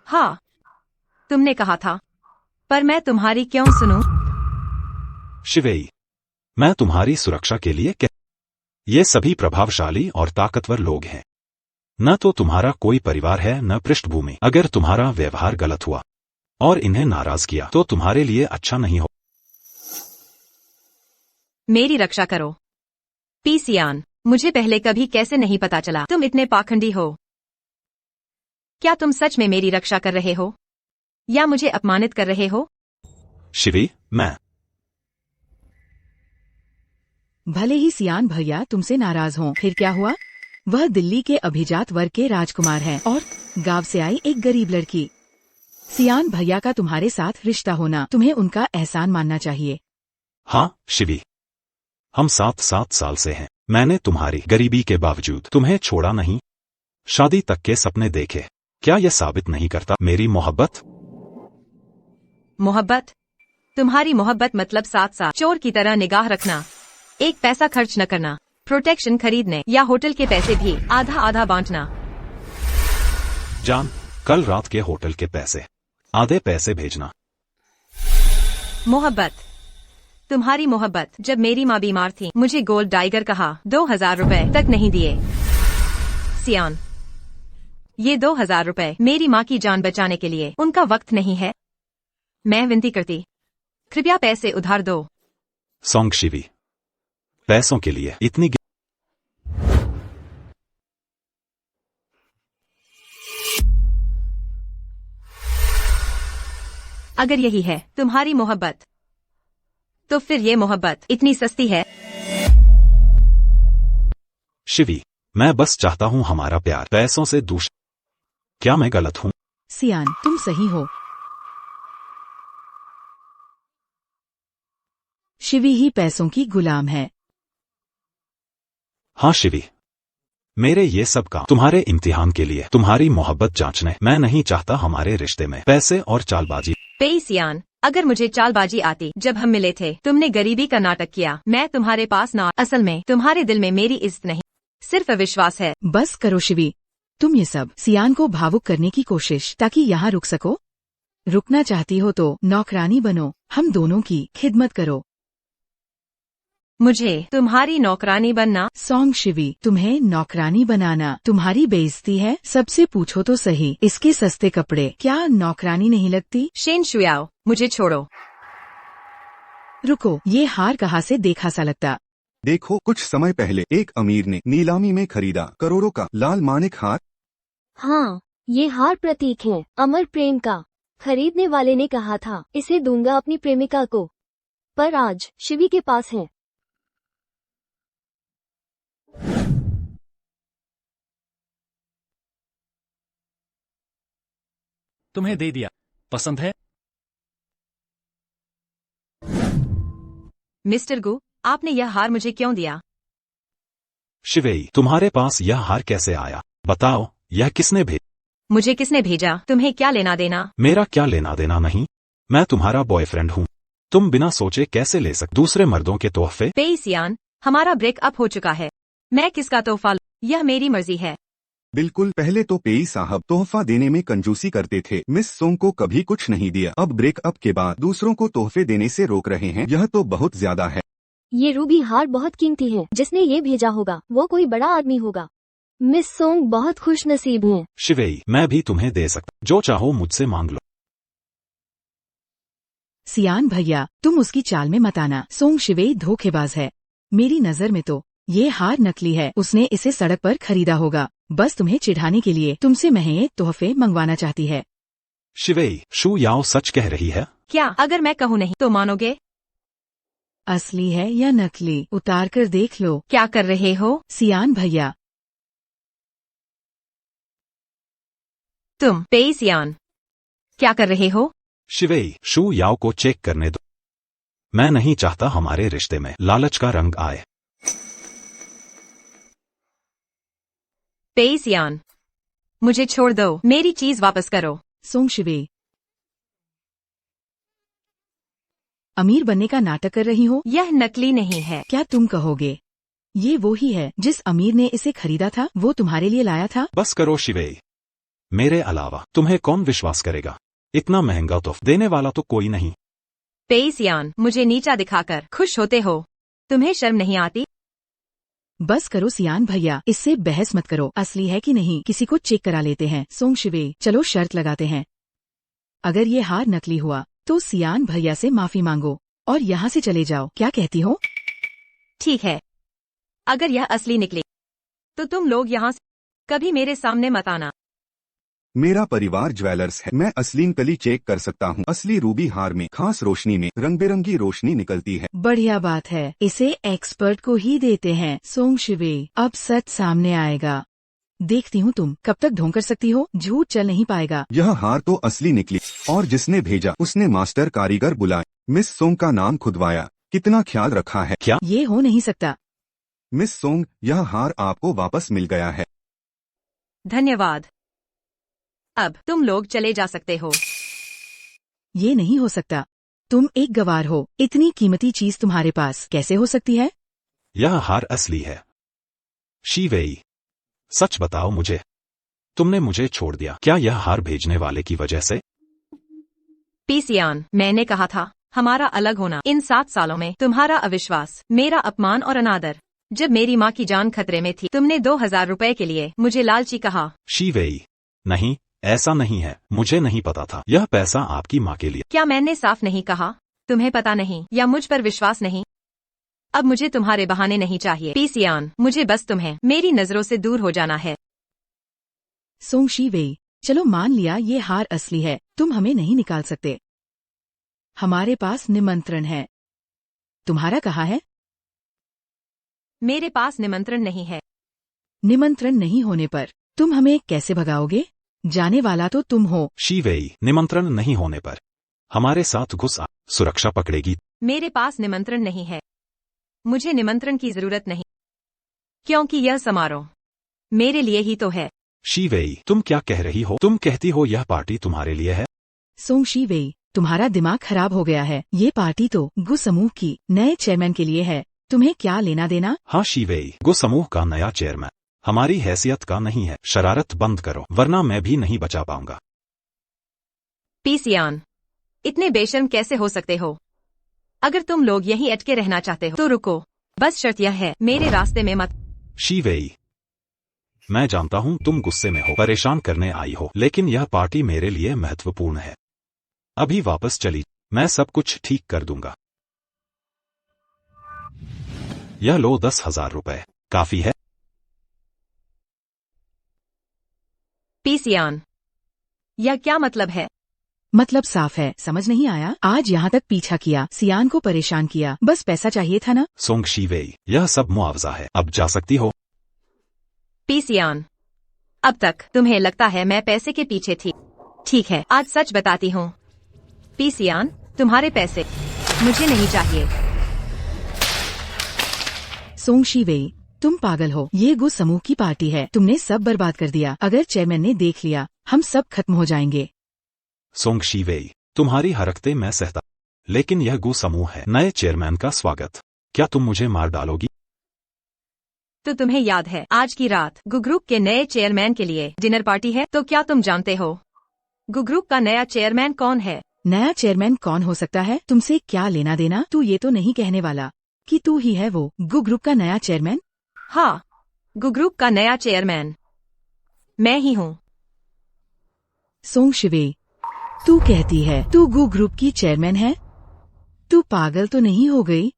हाँ, तुमने कहा था, पर मैं तुम्हारी क्यों सुनूं? शिवेई, मैं तुम्हारी सुरक्षा के लिए ये सभी प्रभावशाली और ताकतवर लोग हैं। न तो तुम्हारा कोई परिवार है न पृष्ठभूमि। अगर तुम्हारा व्यवहार गलत हुआ और इन्हें नाराज किया तो तुम्हारे लिए अच्छा नहीं हो। मेरी रक्षा करो। पी सियान, मुझे पहले कभी कैसे नहीं पता चला तुम इतने पाखंडी हो। क्या तुम सच में मेरी रक्षा कर रहे हो या मुझे अपमानित कर रहे हो? शिवी, मैं भले ही सियान भैया तुमसे नाराज हों, फिर क्या हुआ? वह दिल्ली के अभिजात वर्ग के राजकुमार हैं और गांव से आई एक गरीब लड़की। सियान भैया का तुम्हारे साथ रिश्ता होना, तुम्हें उनका एहसान मानना चाहिए। हाँ शिवी, हम 7 साल से हैं। मैंने तुम्हारी गरीबी के बावजूद तुम्हें छोड़ा नहीं, शादी तक के सपने देखे। क्या यह साबित नहीं करता मेरी मोहब्बत? मोहब्बत? तुम्हारी मोहब्बत मतलब 7 साल चोर की तरह निगाह रखना, एक पैसा खर्च न करना, प्रोटेक्शन खरीदने या होटल के पैसे भी आधा आधा बांटना। जान, कल रात के होटल के पैसे आधे पैसे भेजना। मोहब्बत? तुम्हारी मोहब्बत? जब मेरी माँ बीमार थी मुझे गोल्ड डाइगर कहा, 2000 रुपए तक नहीं दिए। सियान, ये 2000 रुपए मेरी माँ की जान बचाने के लिए उनका वक्त नहीं है। मैं विनती करती, कृपया पैसे उधार दो। सोंग शिवी, पैसों के लिए इतनी अगर यही है तुम्हारी मोहब्बत, तो फिर ये मोहब्बत इतनी सस्ती है। शिवी, मैं बस चाहता हूँ हमारा प्यार पैसों से दूर। क्या मैं गलत हूँ? सियान, तुम सही हो। शिवी ही पैसों की गुलाम है। हाँ शिवी, मेरे ये सब काम तुम्हारे इम्तिहान के लिए, तुम्हारी मोहब्बत जांचने। मैं नहीं चाहता हमारे रिश्ते में पैसे और चालबाजी। पेइसियान, अगर मुझे चालबाजी आती जब हम मिले थे, तुमने गरीबी का नाटक किया। मैं तुम्हारे पास ना, असल में तुम्हारे दिल में मेरी इज्जत नहीं, सिर्फ अविश्वास है। बस करो शिवी, तुम ये सब सियान को भावुक करने की कोशिश, ताकि यहाँ रुक सको। रुकना चाहती हो तो नौकरानी बनो, हम दोनों की खिदमत करो। मुझे तुम्हारी नौकरानी बनना? सॉन्ग शिवी, तुम्हें नौकरानी बनाना तुम्हारी बेइज्जती है? सबसे पूछो तो सही, इसके सस्ते कपड़े क्या नौकरानी नहीं लगती? शेन शुयाओ, मुझे छोड़ो। रुको, ये हार कहाँ से देखा सा लगता। देखो, कुछ समय पहले एक अमीर ने नीलामी में खरीदा करोड़ों का लाल मानिक हार। हाँ, ये हार प्रतीक है अमर प्रेम का। खरीदने वाले ने कहा था इसे दूंगा अपनी प्रेमिका को, पर आज शिवी के पास है। तुम्हें दे दिया, पसंद है? मिस्टर गु, आपने यह हार मुझे क्यों दिया? शिवेई, तुम्हारे पास यह हार कैसे आया? बताओ, यह किसने भेजा? मुझे किसने भेजा? तुम्हें क्या लेना देना? मेरा क्या लेना देना नहीं, मैं तुम्हारा बॉयफ्रेंड हूँ। तुम बिना सोचे कैसे ले सकते दूसरे मर्दों के तोहफे? पेइसियान, हमारा ब्रेकअप हो चुका है, मैं किसका तोहफा लूं? यह मेरी मर्जी है। बिल्कुल, पहले तो पेई साहब तोहफा देने में कंजूसी करते थे। मिस सोंग को कभी कुछ नहीं दिया, अब ब्रेकअप के बाद दूसरों को तोहफे देने से रोक रहे हैं। यह तो बहुत ज्यादा है। ये रूबी हार बहुत कीमती है, जिसने ये भेजा होगा वो कोई बड़ा आदमी होगा। मिस सोंग बहुत खुश नसीब है। शिवेई, मैं भी तुम्हें दे सकता, जो चाहो मुझसे मांग लो। सियान भैया, तुम उसकी चाल में मत आना। सोंग शिवेई धोखेबाज है। मेरी नजर में तो ये हार नकली है, उसने इसे सड़क पर खरीदा होगा। बस तुम्हें चिढ़ाने के लिए तुमसे महंगे तोहफे मंगवाना चाहती है। शिवेई, शू याओ सच कह रही है? क्या अगर मैं कहूँ नहीं तो मानोगे? असली है या नकली, उतार कर देख लो। क्या कर रहे हो? सियान भैया, तुम पेइसियान, क्या कर रहे हो? शिवेई, शू याओ को चेक करने दो। मैं नहीं चाहता हमारे रिश्ते में लालच का रंग आए। पेइसियान, मुझे छोड़ दो, मेरी चीज वापस करो। सोंग शिवेई, अमीर बनने का नाटक कर रही हो? यह नकली नहीं है। क्या तुम कहोगे ये वो ही है जिस अमीर ने इसे खरीदा था? वो तुम्हारे लिए लाया था? बस करो शिवेई, मेरे अलावा तुम्हें कौन विश्वास करेगा? इतना महंगा तोहफा देने वाला तो कोई नहीं। पेइसियान, मुझे नीचा दिखाकर खुश होते हो, तुम्हें शर्म नहीं आती? बस करो सियान भैया, इससे बहस मत करो। असली है कि नहीं किसी को चेक करा लेते हैं। सोंग शिवेई, चलो शर्त लगाते हैं, अगर ये हार नकली हुआ तो सियान भैया से माफी मांगो और यहाँ से चले जाओ। क्या कहती हो? ठीक है, अगर यह असली निकले तो तुम लोग यहाँ से कभी मेरे सामने मत आना। मेरा परिवार ज्वेलर्स है, मैं असली नकली चेक कर सकता हूँ। असली रूबी हार में खास रोशनी में रंग बिरंगी रोशनी निकलती है। बढ़िया बात है, इसे एक्सपर्ट को ही देते हैं। सोंग शिवेई, अब सच सामने आएगा। देखती हूँ तुम कब तक ढोंग कर सकती हो। झूठ चल नहीं पाएगा। यह हार तो असली निकली और जिसने भेजा उसने मास्टर कारीगर बुलाए, मिस सोंग का नाम खुदवाया। कितना ख्याल रखा है। क्या? ये हो नहीं सकता। मिस सोंग, यह हार आपको वापस मिल गया है। धन्यवाद, अब तुम लोग चले जा सकते हो। ये नहीं हो सकता, तुम एक गवार हो, इतनी कीमती चीज तुम्हारे पास कैसे हो सकती है? यह हार असली है। शिवेई, सच बताओ मुझे, तुमने मुझे छोड़ दिया क्या यह हार भेजने वाले की वजह से? पेइसियान, मैंने कहा था हमारा अलग होना। इन 7 सालों में तुम्हारा अविश्वास, मेरा अपमान और अनादर। जब मेरी माँ की जान खतरे में थी, तुमने 2000 रुपए के लिए मुझे लालची कहा। शिवेई, नहीं, ऐसा नहीं है, मुझे नहीं पता था यह पैसा आपकी माँ के लिए। क्या मैंने साफ नहीं कहा? तुम्हें पता नहीं या मुझ पर विश्वास नहीं? अब मुझे तुम्हारे बहाने नहीं चाहिए। पेइसियान, मुझे बस तुम्हें मेरी नजरों से दूर हो जाना है। सोंग शिवेई, चलो मान लिया ये हार असली है, तुम हमें नहीं निकाल सकते। हमारे पास निमंत्रण है। तुम्हारा कहाँ है? मेरे पास निमंत्रण नहीं है। निमंत्रण नहीं होने पर तुम हमें कैसे भगाओगे? जाने वाला तो तुम हो। शिवेई, निमंत्रण नहीं होने पर हमारे साथ घुस आ, सुरक्षा पकड़ेगी। मेरे पास निमंत्रण नहीं है, मुझे निमंत्रण की जरूरत नहीं, क्योंकि यह समारोह मेरे लिए ही तो है। शीवेई, तुम क्या कह रही हो? तुम कहती हो यह पार्टी तुम्हारे लिए है? सोंग शी वेई, तुम्हारा दिमाग खराब हो गया है। ये पार्टी तो गु समूह की नए चेयरमैन के लिए है। तुम्हें क्या लेना देना? हाँ शीवेई, गो समूह का नया चेयरमैन हमारी हैसियत का नहीं है। शरारत बंद करो वरना मैं भी नहीं बचा पाऊंगा। पीसियान, इतने बेशर्म कैसे हो सकते हो? अगर तुम लोग यहीं अटके रहना चाहते हो तो रुको, बस शर्त यह है मेरे रास्ते में मत। शीवेई, मैं जानता हूँ तुम गुस्से में हो, परेशान करने आई हो, लेकिन यह पार्टी मेरे लिए महत्वपूर्ण है। अभी वापस चली, मैं सब कुछ ठीक कर दूंगा। यह लो 10,000 रुपए, काफी है? पीसियान, यह क्या मतलब है? मतलब साफ है, समझ नहीं आया? आज यहाँ तक पीछा किया, सियान को परेशान किया, बस पैसा चाहिए था ना? सोंग शीवेई, यह सब मुआवजा है, अब जा सकती हो। पीसियान, अब तक तुम्हें लगता है मैं पैसे के पीछे थी। ठीक है, आज सच बताती हूँ। पीसियान, तुम्हारे पैसे मुझे नहीं चाहिए। सोंग शी वेई, तुम पागल हो। ये गु समूह की पार्टी है, तुमने सब बर्बाद कर दिया। अगर चेयरमैन ने देख लिया, हम सब खत्म हो जाएंगे। सोंग शीवेई, तुम्हारी हरकतें मैं सहता, लेकिन यह गु समूह है। नए चेयरमैन का स्वागत, क्या तुम मुझे मार डालोगी? तो तुम्हें याद है आज की रात गु ग्रुप के नए चेयरमैन के लिए डिनर पार्टी है? तो क्या तुम जानते हो गु ग्रुप का नया चेयरमैन कौन है? नया चेयरमैन कौन हो सकता है? तुमसे क्या लेना देना? तू ये तो नहीं कहने वाला कि तू ही है वो गु ग्रुप का नया चेयरमैन? हाँ, गु ग्रुप का नया चेयरमैन मैं ही हूँ। सोंग शिवे, तू कहती है तू गु ग्रुप की चेयरमैन है? तू पागल तो नहीं हो गई?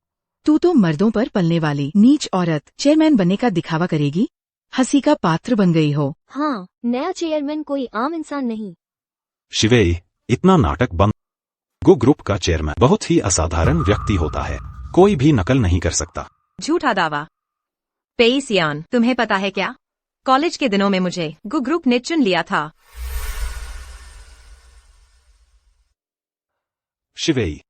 तू तो मर्दों पर पलने वाली नीच औरत चेयरमैन बनने का दिखावा करेगी? हंसी का पात्र बन गई हो। हाँ, नया चेयरमैन कोई आम इंसान नहीं। शिवेई, इतना नाटक बंद। गु ग्रुप का चेयरमैन बहुत ही असाधारण व्यक्ति होता है, कोई भी नकल नहीं कर सकता। झूठा दावा। पेइसियान, तुम्हें पता है क्या, कॉलेज के दिनों में मुझे गु ग्रुप ने चुन लिया था। शिवेई,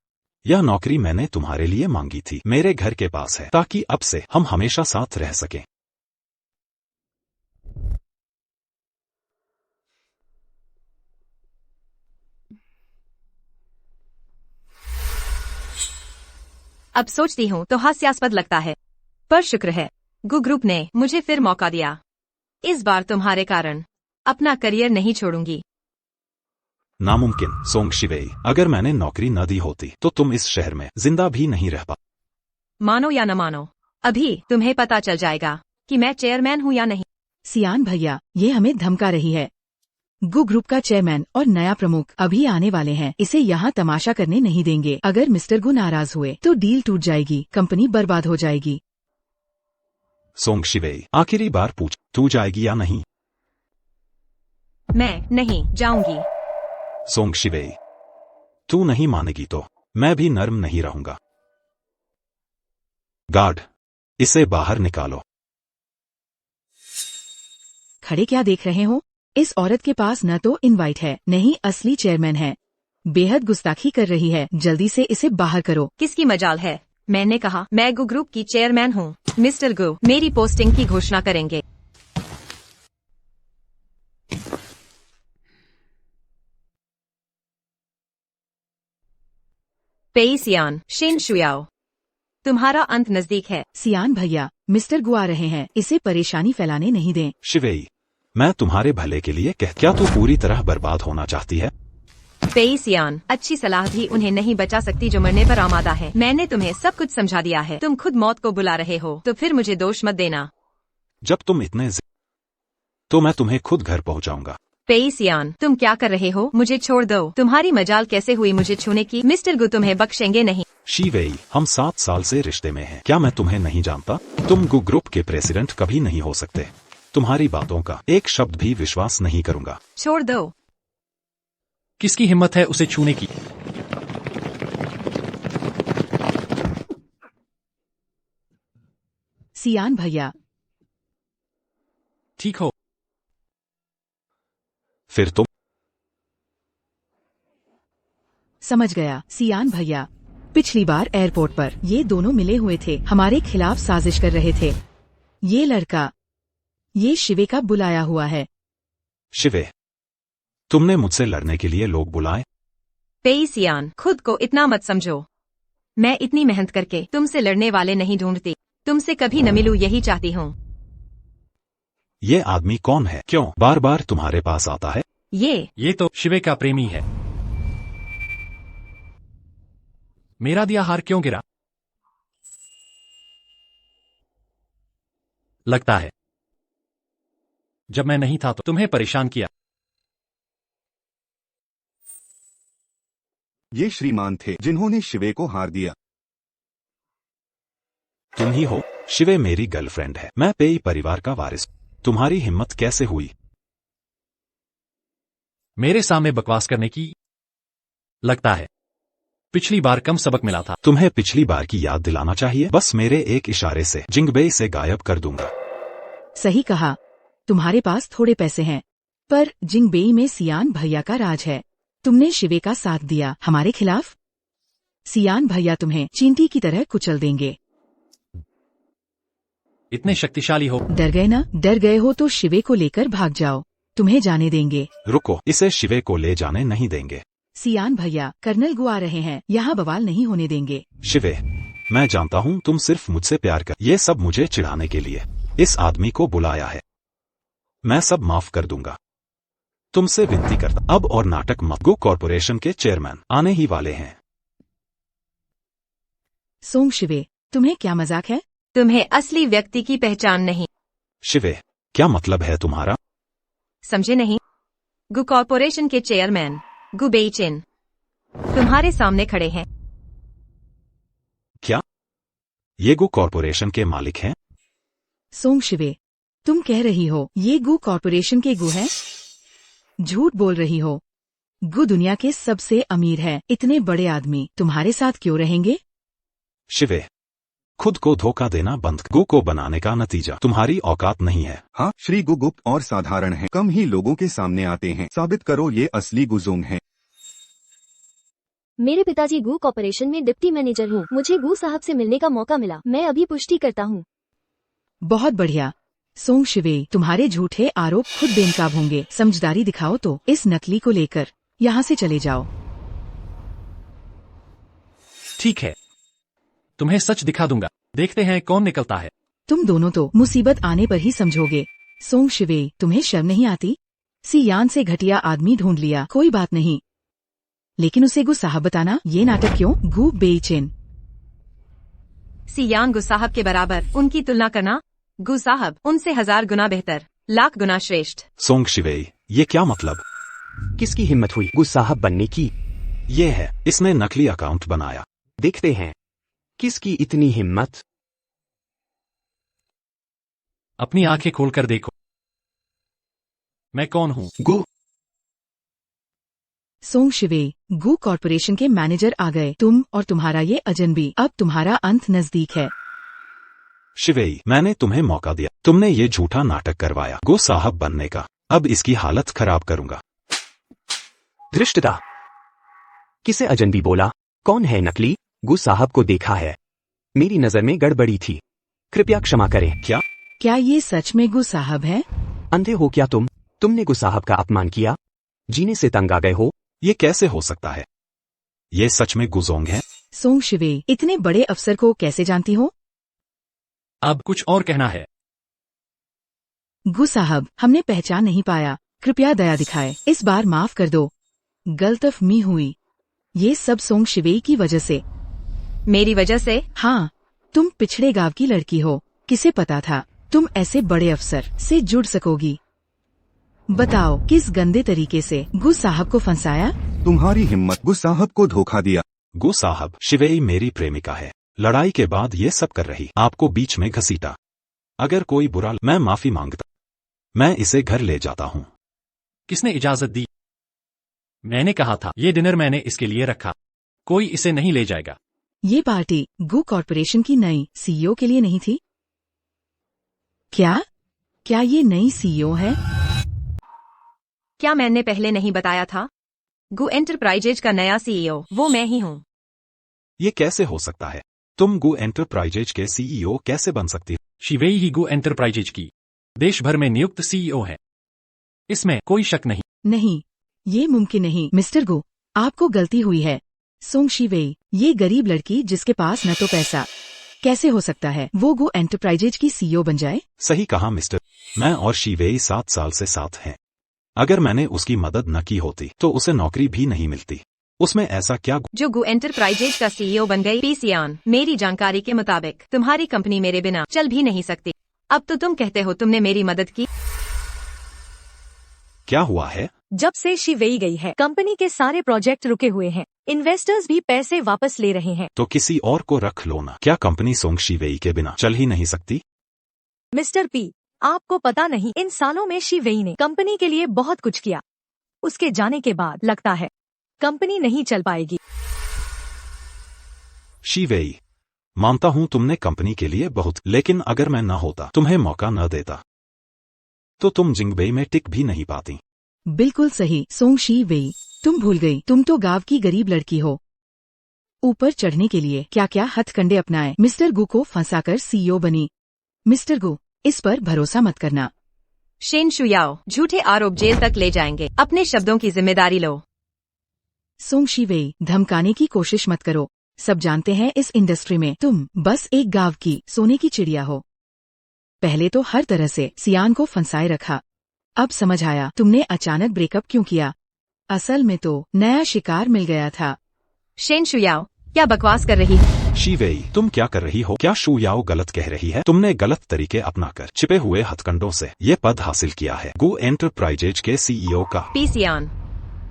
यह नौकरी मैंने तुम्हारे लिए मांगी थी, मेरे घर के पास है, ताकि अब से हम हमेशा साथ रह सकें। अब सोचती हूँ तो हास्यास्पद लगता है, पर शुक्र है गु ग्रुप ने मुझे फिर मौका दिया। इस बार तुम्हारे कारण अपना करियर नहीं छोड़ूंगी। नामुमकिन। सोंग शिवेई, अगर मैंने नौकरी न दी होती तो तुम इस शहर में जिंदा भी नहीं रह पा। मानो या न मानो, अभी तुम्हें पता चल जाएगा कि मैं चेयरमैन हूँ या नहीं। सियान भैया, ये हमें धमका रही है। गु ग्रुप का चेयरमैन और नया प्रमुख अभी आने वाले हैं, इसे यहाँ तमाशा करने नहीं देंगे। अगर मिस्टर गु नाराज हुए तो डील टूट जाएगी, कंपनी बर्बाद हो जाएगी। सोंग शिवेई, आखिरी बार पूछ, तू जाएगी या नहीं? मैं नहीं जाऊंगी। सोंग शिवेई, तू नहीं मानेगी तो मैं भी नर्म नहीं रहूंगा। गार्ड, इसे बाहर निकालो। खड़े क्या देख रहे हो? इस औरत के पास न तो इनवाइट है, न ही असली चेयरमैन है। बेहद गुस्ताखी कर रही है, जल्दी से इसे बाहर करो। किसकी मजाल है? मैंने कहा मैं गु ग्रुप की चेयरमैन हूँ। मिस्टर गु मेरी पोस्टिंग की घोषणा करेंगे। पेइसियान, शिन शुयाओ, तुम्हारा अंत नजदीक है। सियान भैया, मिस्टर गु आ रहे हैं, इसे परेशानी फैलाने नहीं दें। शिवेई, मैं तुम्हारे भले के लिए क्या तू पूरी तरह बर्बाद होना चाहती है? पेइसियान, अच्छी सलाह भी उन्हें नहीं बचा सकती जो मरने पर आमादा है। मैंने तुम्हें सब कुछ समझा दिया है, तुम खुद मौत को बुला रहे हो, तो फिर मुझे दोष मत देना। जब तुम इतने तो मैं तुम्हें खुद घर पहुंचाऊंगा। पेइसियान, तुम क्या कर रहे हो? मुझे छोड़ दो। तुम्हारी मजाल कैसे हुई मुझे छूने की? मिस्टर गु तुम्हें बख्शेंगे नहीं। शिवेई, हम 7 साल से रिश्ते में हैं, क्या मैं तुम्हें नहीं जानता? तुम गु ग्रुप के प्रेसिडेंट कभी नहीं हो सकते। तुम्हारी बातों का एक शब्द भी विश्वास नहीं करूंगा। छोड़ दो। किसकी हिम्मत है उसे छूने की? सियान भैया, ठीक हो? फिर तुम समझ गया। सियान भैया, पिछली बार एयरपोर्ट पर ये दोनों मिले हुए थे, हमारे खिलाफ साजिश कर रहे थे। ये लड़का ये शिवे का बुलाया हुआ है। शिवे, तुमने मुझसे लड़ने के लिए लोग बुलाए? पेई सियान, खुद को इतना मत समझो। मैं इतनी मेहनत करके तुमसे लड़ने वाले नहीं ढूंढती। तुमसे कभी न मिलूं यही चाहती हूँ। ये आदमी कौन है? क्यों बार बार तुम्हारे पास आता है? ये तो शिवे का प्रेमी है। मेरा दिया हार क्यों गिरा? लगता है जब मैं नहीं था तो तुम्हें परेशान किया। ये श्रीमान थे जिन्होंने शिवे को हार दिया। तुम ही हो? शिवे मेरी गर्लफ्रेंड है। मैं पेई परिवार का वारिस। तुम्हारी हिम्मत कैसे हुई मेरे सामने बकवास करने की? लगता है पिछली बार कम सबक मिला था। तुम्हें पिछली बार की याद दिलाना चाहिए। बस मेरे एक इशारे से जिंगबेई से गायब कर दूंगा। सही कहा। तुम्हारे पास थोड़े पैसे हैं, पर जिंगबेई में सियान भैया का राज है। तुमने शिवे का साथ दिया हमारे खिलाफ। सियान भैया तुम्हें चींटी की तरह कुचल देंगे। इतने शक्तिशाली हो? डर गए ना? डर गए हो तो शिवे को लेकर भाग जाओ। तुम्हें जाने देंगे। रुको, इसे शिवे को ले जाने नहीं देंगे। सियान भैया, कर्नल गु आ रहे हैं। यहाँ बवाल नहीं होने देंगे। शिवे, मैं जानता हूँ तुम सिर्फ मुझसे प्यार कर। ये सब मुझे चिढ़ाने के लिए इस आदमी को बुलाया है। मैं सब माफ कर दूंगा। तुमसे विनती करता, अब और नाटक मत। गो कॉर्पोरेशन के चेयरमैन आने ही वाले हैं। सोंग शिवे, तुम्हें क्या मजाक है? तुम्हें असली व्यक्ति की पहचान नहीं। शिवे, क्या मतलब है तुम्हारा? समझे नहीं? गु कॉर्पोरेशन के चेयरमैन गु बेइचिन तुम्हारे सामने खड़े हैं। क्या ये गु कॉर्पोरेशन के मालिक हैं? सोंग शिवे, तुम कह रही हो ये गु कॉर्पोरेशन के गु हैं? झूठ बोल रही हो। गु दुनिया के सबसे अमीर है। इतने बड़े आदमी तुम्हारे साथ क्यों रहेंगे? शिवे, खुद को धोखा देना बंद। गु को बनाने का नतीजा तुम्हारी औकात नहीं है। हाँ, श्री गु गुप्त और साधारण है। कम ही लोगों के सामने आते हैं। साबित करो ये असली गुजोंग है। मेरे पिताजी गु कॉर्पोरेशन में डिप्टी मैनेजर हूँ। मुझे गु साहब से मिलने का मौका मिला। मैं अभी पुष्टि करता हूँ। बहुत बढ़िया। सोंग शिवे, तुम्हारे झूठे आरोप खुद बेनकाब होंगे। समझदारी दिखाओ तो इस नकली को लेकर यहाँ से चले जाओ। ठीक है, तुम्हें सच दिखा दूंगा। देखते हैं कौन निकलता है। तुम दोनों तो मुसीबत आने पर ही समझोगे। सोंग शिवे, तुम्हें शर्म नहीं आती? सियान से घटिया आदमी ढूंढ लिया, कोई बात नहीं, लेकिन उसे गु साहब बताना, ये नाटक क्यों? गु बेइचिन, सियान गु साहब के बराबर उनकी तुलना करना? गु साहब उनसे 1000 गुना बेहतर, लाख गुना श्रेष्ठ। सोंग शिवे, ये क्या मतलब? किसकी हिम्मत हुई गु साहब बनने की? ये है, इसने नकली अकाउंट बनाया। देखते हैं किसकी इतनी हिम्मत। अपनी आंखें खोलकर देखो, मैं कौन हूँ? गु सोंग शिवे, गु कॉर्पोरेशन के मैनेजर आ गए। तुम और तुम्हारा ये अजनबी, अब तुम्हारा अंत नजदीक है। शिवेई, मैंने तुम्हें मौका दिया, तुमने ये झूठा नाटक करवाया गु साहब बनने का। अब इसकी हालत खराब करूंगा। धृष्टता, किसे अजनबी बोला? कौन है नकली? गु साहब को देखा है, मेरी नजर में गड़बड़ी थी, कृपया क्षमा करें। क्या ये सच में गु साहब है? अंधे हो क्या तुम? तुमने गु साहब का अपमान किया, जीने से तंग आ गए हो। ये कैसे हो सकता है? ये सच में गुजोंग है? सोंग शिवे, इतने बड़े अफसर को कैसे जानती हो? अब कुछ और कहना है? गु साहब, हमने पहचान नहीं पाया, कृपया दया दिखाए, इस बार माफ कर दो, गलतफहमी हुई। ये सब सोंग शिवे की वजह से। मेरी वजह से? हाँ, तुम पिछड़े गांव की लड़की हो, किसे पता था तुम ऐसे बड़े अफसर से जुड़ सकोगी? बताओ किस गंदे तरीके से गु साहब को फंसाया? तुम्हारी हिम्मत, गु साहब को धोखा दिया। गु साहब, शिवेई मेरी प्रेमिका है, लड़ाई के बाद ये सब कर रही, आपको बीच में घसीटा। अगर कोई बुरा, मैं माफी मांगता, मैं इसे घर ले जाता हूँ। किसने इजाजत दी? मैंने कहा था, ये डिनर मैंने इसके लिए रखा, कोई इसे नहीं ले जाएगा। ये पार्टी गु कॉर्पोरेशन की नई सीईओ के लिए नहीं थी क्या? क्या ये नई सीईओ है? क्या मैंने पहले नहीं बताया था? गु एंटरप्राइजेज का नया सीईओ वो मैं ही हूँ। ये कैसे हो सकता है? तुम गु एंटरप्राइजेज के सीईओ कैसे बन सकती हो? शिवेई ही गु एंटरप्राइजेज की देश भर में नियुक्त सीईओ है, इसमें कोई शक नहीं। नहीं, ये मुमकिन नहीं मिस्टर गो, आपको गलती हुई है। सोंग शिवेई, ये गरीब लड़की जिसके पास न तो पैसा, कैसे हो सकता है वो गो एंटरप्राइजेज की सीईओ बन जाए? सही कहा मिस्टर, मैं और शीवेई 7 साल से साथ हैं। अगर मैंने उसकी मदद न की होती तो उसे नौकरी भी नहीं मिलती। उसमें ऐसा क्या जो गु एंटरप्राइजेज का सीईओ बन गई? पी सियान, मेरी जानकारी के मुताबिक तुम्हारी कंपनी मेरे बिना चल भी नहीं सकती। अब तो तुम कहते हो तुमने मेरी मदद की। क्या हुआ है? जब से शिवेई गई है, कंपनी के सारे प्रोजेक्ट रुके हुए हैं। इन्वेस्टर्स भी पैसे वापस ले रहे हैं। तो किसी और को रख लो ना। क्या कंपनी सोंग शिवेई के बिना चल ही नहीं सकती? मिस्टर पी, आपको पता नहीं, इन सालों में शिवेई ने कंपनी के लिए बहुत कुछ किया। उसके जाने के बाद लगता है कंपनी नहीं चल पाएगी। शिवेई, मानता हूँ तुमने कंपनी के लिए बहुत, लेकिन अगर मैं न होता, तुम्हें मौका न देता, तो तुम जिंगबेई में टिक भी नहीं पाती। बिल्कुल सही सोंग शिवेई, तुम भूल गई, तुम तो गांव की गरीब लड़की हो। ऊपर चढ़ने के लिए क्या क्या हथकंडे अपनाए, मिस्टर गु को फंसाकर सीईओ बनी। मिस्टर गु, इस पर भरोसा मत करना। शेन शुयाओ, झूठे आरोप जेल तक ले जाएंगे। अपने शब्दों की जिम्मेदारी लो। सोंग शिवेई, धमकाने की कोशिश मत करो। सब जानते हैं इस इंडस्ट्री में तुम बस एक गांव की सोने की चिड़िया हो। पहले तो हर तरह से सियान को फंसाए रखा, अब समझ आया तुमने अचानक ब्रेकअप क्यों किया। असल में तो नया शिकार मिल गया था। शेन शुयाओ, क्या बकवास कर रही है? शिवेई, तुम क्या कर रही हो? क्या शुयाओ गलत कह रही है? तुमने गलत तरीके अपनाकर छिपे हुए हथकंडों से ये पद हासिल किया है, गु एंटरप्राइजेज के सीईओ का। पी सियान,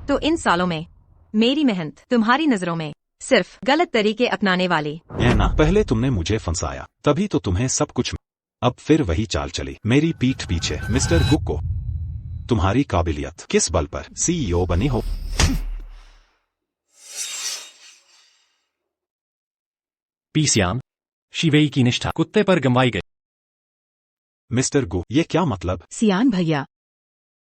तो इन सालों में मेरी मेहनत तुम्हारी नजरों में सिर्फ गलत तरीके अपनाने वाली है ना? पहले तुमने मुझे फंसाया, तभी तो तुम्हें सब कुछ। अब फिर वही चाल चली मेरी पीठ पीछे। मिस्टर गु को तुम्हारी काबिलियत किस बल पर सीईओ बनी हो? पी सियान, शिवेई की निष्ठा कुत्ते पर गंवाई गई। मिस्टर गु, ये क्या मतलब? सियान भैया,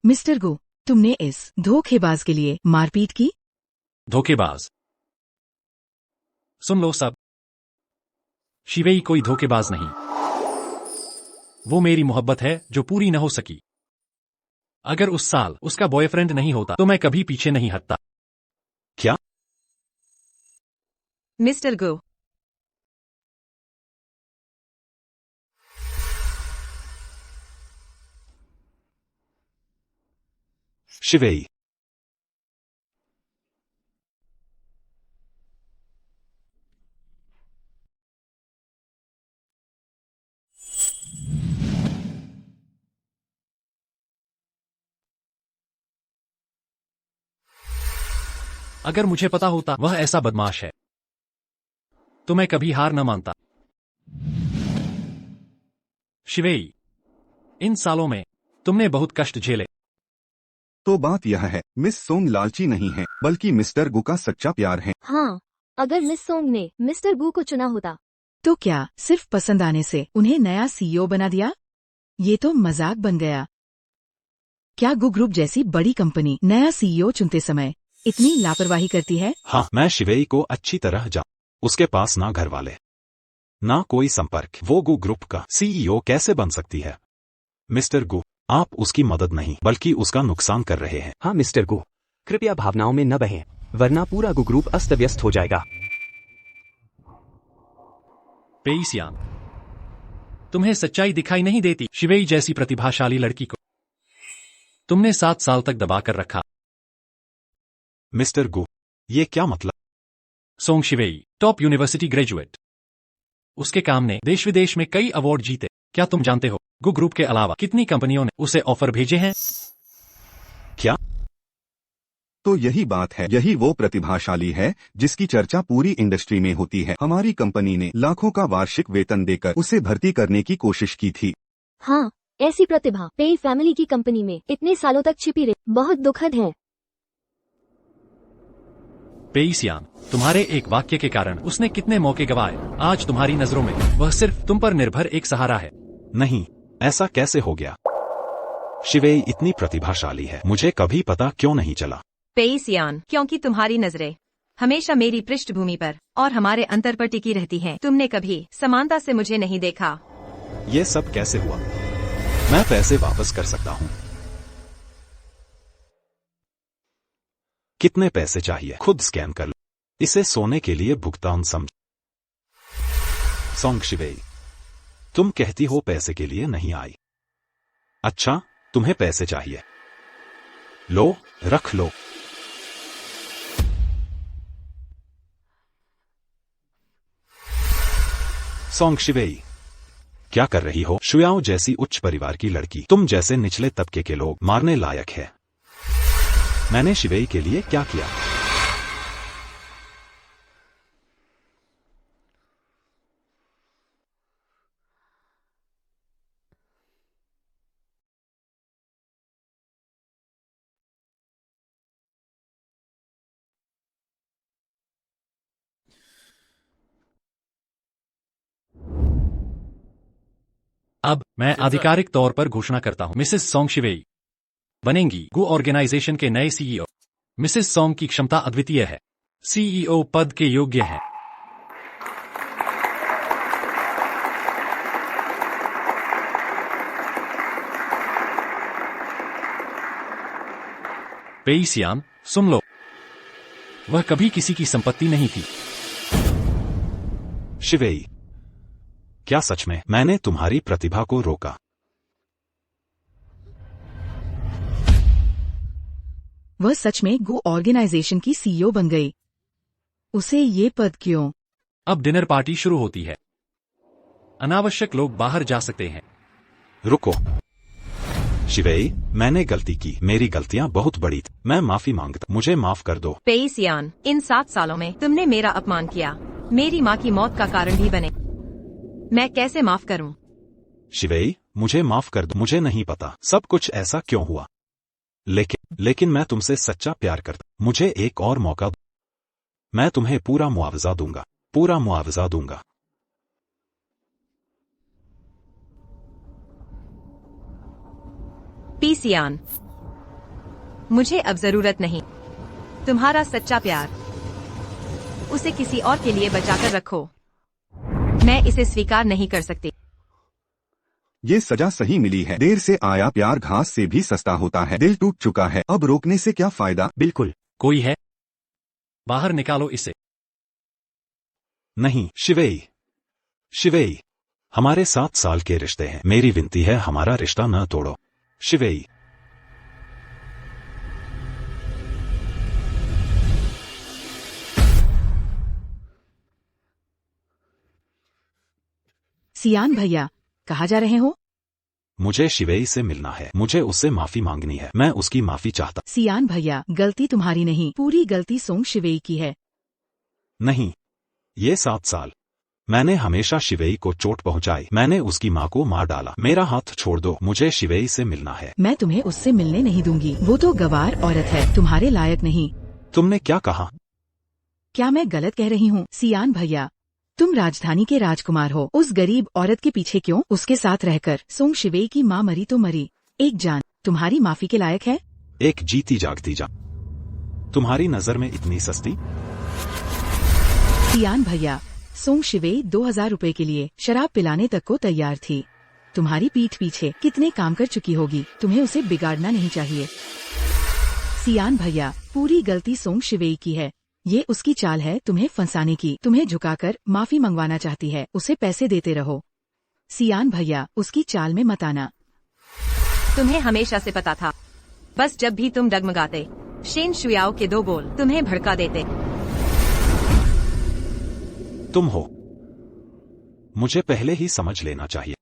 मिस्टर गु, तुमने इस धोखेबाज के लिए मारपीट की? धोखेबाज? सुन लो सब, शिवेई कोई धोखेबाज नहीं। वो मेरी मोहब्बत है जो पूरी न हो सकी। अगर उस साल उसका बॉयफ्रेंड नहीं होता तो मैं कभी पीछे नहीं हटता। क्या? मिस्टर गु, शिवेई, अगर मुझे पता होता वह ऐसा बदमाश है तो मैं कभी हार न मानता। शिवेई, इन सालों में तुमने बहुत कष्ट झेले। तो बात यह है, मिस सोंग लालची नहीं है, बल्कि मिस्टर गु का सच्चा प्यार है। हाँ, अगर मिस सोंग ने मिस्टर गु को चुना होता तो क्या सिर्फ पसंद आने से उन्हें नया सीईओ बना दिया? ये तो मजाक बन गया। क्या गु ग्रुप जैसी बड़ी कंपनी नया सीईओ चुनते समय इतनी लापरवाही करती है? हाँ, मैं शिवेई को अच्छी तरह उसके पास ना घर वाले ना कोई संपर्क, वो गु ग्रुप का सीईओ कैसे बन सकती है? मिस्टर गु, आप उसकी मदद नहीं बल्कि उसका नुकसान कर रहे हैं। हाँ मिस्टर गु, कृपया भावनाओं में न बहें, वरना पूरा गु ग्रुप अस्त व्यस्त हो जाएगा। पेई सियान, तुम्हें सच्चाई दिखाई नहीं देती। शिवेई जैसी प्रतिभाशाली लड़की को तुमने 7 साल तक दबाकर रखा। मिस्टर गु, ये क्या मतलब? सोंग शिवेई, टॉप यूनिवर्सिटी ग्रेजुएट, उसके काम ने देश विदेश में कई अवार्ड जीते। क्या तुम जानते हो गु ग्रुप के अलावा कितनी कंपनियों ने उसे ऑफर भेजे हैं? क्या? तो यही बात है, यही वो प्रतिभाशाली है जिसकी चर्चा पूरी इंडस्ट्री में होती है। हमारी कंपनी ने लाखों का वार्षिक वेतन देकर उसे भर्ती करने की कोशिश की थी। हाँ, ऐसी प्रतिभा पेई फैमिली की कंपनी में इतने सालों तक छिपी रही, बहुत दुखद है। पेई सियान, तुम्हारे एक वाक्य के कारण उसने कितने मौके गंवाए। आज तुम्हारी नजरों में वह सिर्फ तुम पर निर्भर एक सहारा है। नहीं, ऐसा कैसे हो गया? शिवेई इतनी प्रतिभाशाली है, मुझे कभी पता क्यों नहीं चला? पेई सियान, क्योंकि तुम्हारी नजरें हमेशा मेरी पृष्ठभूमि पर और हमारे अंतर पर टिकी रहती हैं। तुमने कभी समानता से मुझे नहीं देखा। ये सब कैसे हुआ? मैं पैसे वापस कर सकता हूं। कितने पैसे चाहिए खुद स्कैन कर लो। इसे सोने के लिए भुगतान समझ। सोंग शिवेई, तुम कहती हो पैसे के लिए नहीं आई। अच्छा, तुम्हें पैसे चाहिए। लो, रख लो। सोंग शिवेई, क्या कर रही हो? शुयाओ जैसी उच्च परिवार की लड़की तुम जैसे निचले तबके के लोग मारने लायक है। मैंने शिवेई के लिए क्या किया? अब मैं आधिकारिक तौर पर घोषणा करता हूं, मिसेस सोंग शिवेई बनेंगी गु ऑर्गेनाइजेशन के नए सीईओ। मिसेस सोंग की क्षमता अद्वितीय है, सीईओ पद के योग्य है। पेई सियान, सुन लो, वह कभी किसी की संपत्ति नहीं थी। शिवेई, क्या सच में मैंने तुम्हारी प्रतिभा को रोका? वह सच में गो ऑर्गेनाइजेशन की सीईओ बन गई। उसे ये पद क्यों? अब डिनर पार्टी शुरू होती है, अनावश्यक लोग बाहर जा सकते हैं। रुको शिवेई, मैंने गलती की। मेरी गलतियां बहुत बड़ी थी। मैं माफी मांगता, मुझे माफ कर दो। पेई सियान, इन 7 सालों में तुमने मेरा अपमान किया, मेरी माँ की मौत का कारण भी बने। मैं कैसे माफ करूं? शिवेई, मुझे माफ कर दो। मुझे नहीं पता सब कुछ ऐसा क्यों हुआ, लेकिन मैं तुमसे सच्चा प्यार करता। मुझे एक और मौका दो। मैं तुम्हें पूरा मुआवजा दूंगा, पूरा मुआवजा दूंगा। पी सियान, मुझे अब जरूरत नहीं। तुम्हारा सच्चा प्यार, उसे किसी और के लिए बचाकर रखो। मैं इसे स्वीकार नहीं कर सकती। ये सजा सही मिली है। देर से आया प्यार घास से भी सस्ता होता है। दिल टूट चुका है, अब रोकने से क्या फायदा? बिल्कुल। कोई है? बाहर निकालो इसे। नहीं शिवेई, शिवेई, हमारे 7 साल के रिश्ते हैं। मेरी विनती है, हमारा रिश्ता न तोड़ो। शिवेई, सियान भैया, कहाँ जा रहे हो? मुझे शिवेई से मिलना है। मुझे उससे माफी मांगनी है। मैं उसकी माफी चाहता। सियान भैया, गलती तुम्हारी नहीं, पूरी गलती सोंग शिवेई की है। नहीं, ये 7 साल मैंने हमेशा शिवेई को चोट पहुंचाई। मैंने उसकी माँ को मार डाला। मेरा हाथ छोड़ दो, मुझे शिवेई से मिलना है। मैं तुम्हें उससे मिलने नहीं दूंगी। वो तो गवार औरत है, तुम्हारे लायक नहीं। तुमने क्या कहा? क्या मैं गलत कह रही हूँ? सियान भैया, तुम राजधानी के राजकुमार हो। उस गरीब औरत के पीछे क्यों? उसके साथ रहकर सोंग शिवेई की माँ मरी तो मरी, एक जान तुम्हारी माफी के लायक है? एक जीती जागती जान तुम्हारी नजर में इतनी सस्ती? सियान भैया, सोंग शिवेई 2000 रुपए के लिए शराब पिलाने तक को तैयार थी। तुम्हारी पीठ पीछे कितने काम कर चुकी होगी, तुम्हें उसे बिगाड़ना नहीं चाहिए। सियान भैया, पूरी गलती सोंग शिवेई की है। ये उसकी चाल है तुम्हें फंसाने की। तुम्हें झुकाकर माफी मंगवाना चाहती है, उसे पैसे देते रहो। सियान भैया, उसकी चाल में मत आना। तुम्हें हमेशा से पता था, बस जब भी तुम डगमगाते, शेन शुयाओ के 2 बोल तुम्हें भड़का देते। तुम हो। मुझे पहले ही समझ लेना चाहिए।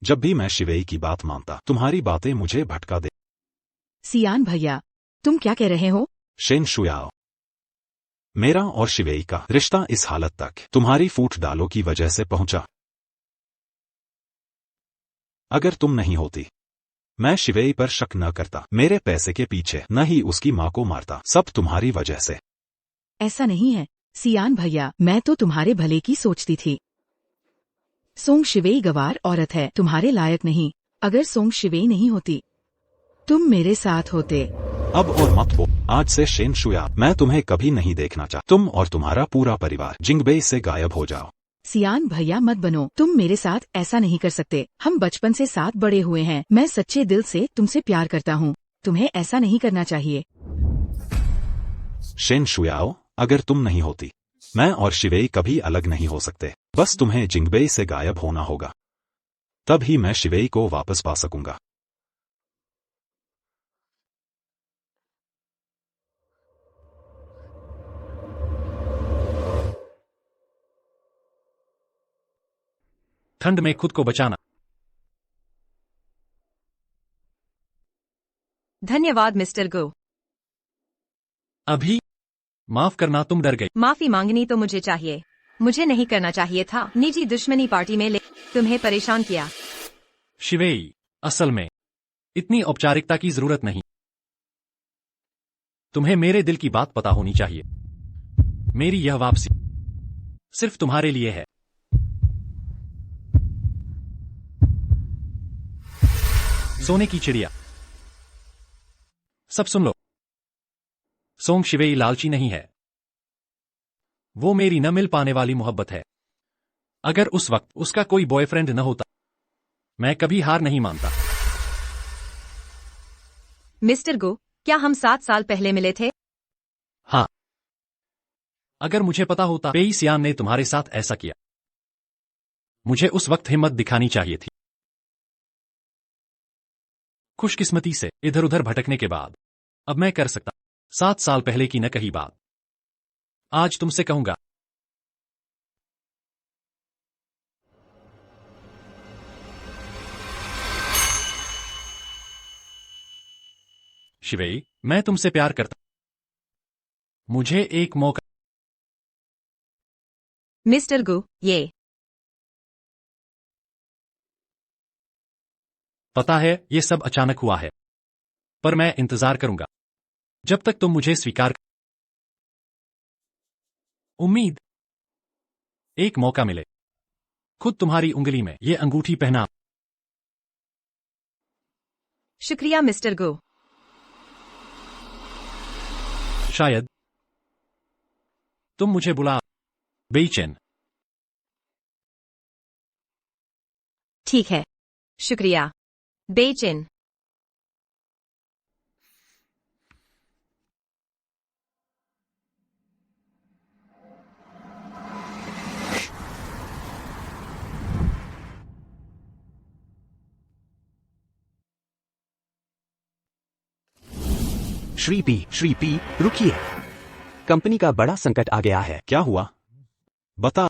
जब भी मैं शिवेई की बात मानता, तुम्हारी बातें मुझे भटका दे। सियान भैया, तुम क्या कह रहे हो? शेन शुयाओ, मेरा और शिवेई का रिश्ता इस हालत तक तुम्हारी फूट डालों की वजह से पहुंचा। अगर तुम नहीं होती, मैं शिवेई पर शक न करता, मेरे पैसे के पीछे न ही उसकी माँ को मारता। सब तुम्हारी वजह से। ऐसा नहीं है सियान भैया, मैं तो तुम्हारे भले की सोचती थी। सोंग शिवेई गवार औरत है, तुम्हारे लायक नहीं। अगर सोंग शिवेई नहीं होती, तुम मेरे साथ होते। अब और मत बोल। आज से शेन शुया, मैं तुम्हें कभी नहीं देखना चाहता। तुम और तुम्हारा पूरा परिवार जिंगबेई से गायब हो जाओ। सियान भैया मत बनो, तुम मेरे साथ ऐसा नहीं कर सकते। हम बचपन से साथ बड़े हुए हैं। मैं सच्चे दिल से तुमसे प्यार करता हूँ। तुम्हें ऐसा नहीं करना चाहिए। शेन शुयाओ, अगर तुम नहीं होती, मैं और शिवेई कभी अलग नहीं हो सकते। बस तुम्हें जिंगबेई से गायब होना होगा, तब ही मैं शिवेई को वापस पा सकूंगा। ठंड में खुद को बचाना। धन्यवाद मिस्टर गो। अभी माफ करना, तुम डर गई। माफी मांगनी तो मुझे चाहिए। मुझे नहीं करना चाहिए था। निजी दुश्मनी पार्टी में ले तुम्हें परेशान किया। शिवेई, असल में इतनी औपचारिकता की जरूरत नहीं। तुम्हें मेरे दिल की बात पता होनी चाहिए। मेरी यह वापसी सिर्फ तुम्हारे लिए है। सोने की चिड़िया। सब सुन लो। सोंग शिवेई लालची नहीं है। वो मेरी न मिल पाने वाली मोहब्बत है। अगर उस वक्त उसका कोई बॉयफ्रेंड न होता, मैं कभी हार नहीं मानता। मिस्टर गो, क्या हम 7 साल पहले मिले थे? हाँ। अगर मुझे पता होता पेई सियान ने तुम्हारे साथ ऐसा किया, मुझे उस वक्त हिम्मत दिखानी चाहिए थी। खुशकिस्मती से इधर उधर भटकने के बाद अब मैं कर सकता। 7 साल पहले की न कही बात आज तुमसे कहूंगा। शिवेई, मैं तुमसे प्यार करता। मुझे एक मौका। मिस्टर गो, ये पता है ये सब अचानक हुआ है, पर मैं इंतजार करूंगा जब तक तुम मुझे स्वीकार। उम्मीद एक मौका मिले। खुद तुम्हारी उंगली में ये अंगूठी पहना। शुक्रिया मिस्टर गो। शायद तुम मुझे बुला। बेईचैन। ठीक है, शुक्रिया बेचैन। श्री पी, रुकिए। कंपनी का बड़ा संकट आ गया है। क्या हुआ? बता।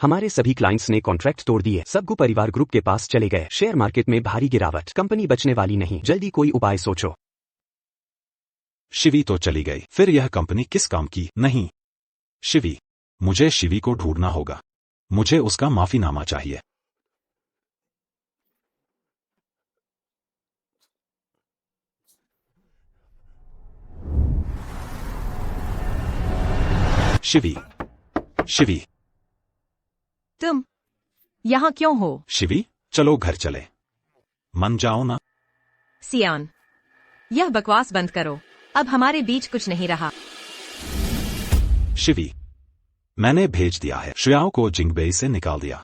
हमारे सभी क्लाइंट्स ने कॉन्ट्रैक्ट तोड़ दिए। सबगु परिवार ग्रुप के पास चले गए। शेयर मार्केट में भारी गिरावट। कंपनी बचने वाली नहीं। जल्दी कोई उपाय सोचो। शिवी तो चली गई, फिर यह कंपनी किस काम की? नहीं, शिवी। मुझे शिवी को ढूंढना होगा। मुझे उसका माफीनामा चाहिए। शिवी, शिवी, तुम यहाँ क्यों हो? शिवी, चलो घर चले। मन जाओ ना। सियान, यह बकवास बंद करो। अब हमारे बीच कुछ नहीं रहा। शिवी, मैंने भेज दिया है। श्रेयाओ को जिंगबेई से निकाल दिया।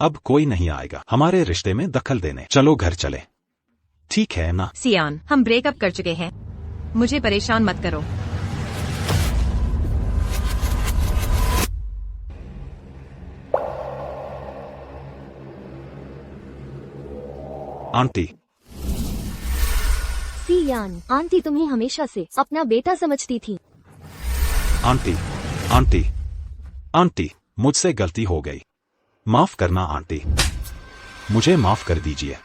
अब कोई नहीं आएगा हमारे रिश्ते में दखल देने। चलो घर चले। ठीक है ना? सियान, हम ब्रेकअप कर चुके हैं। मुझे परेशान मत करो। आंटी। सियान, आंटी तुम्हें हमेशा से अपना बेटा समझती थी। आंटी, आंटी, आंटी, मुझसे गलती हो गई। माफ करना आंटी। मुझे माफ कर दीजिए।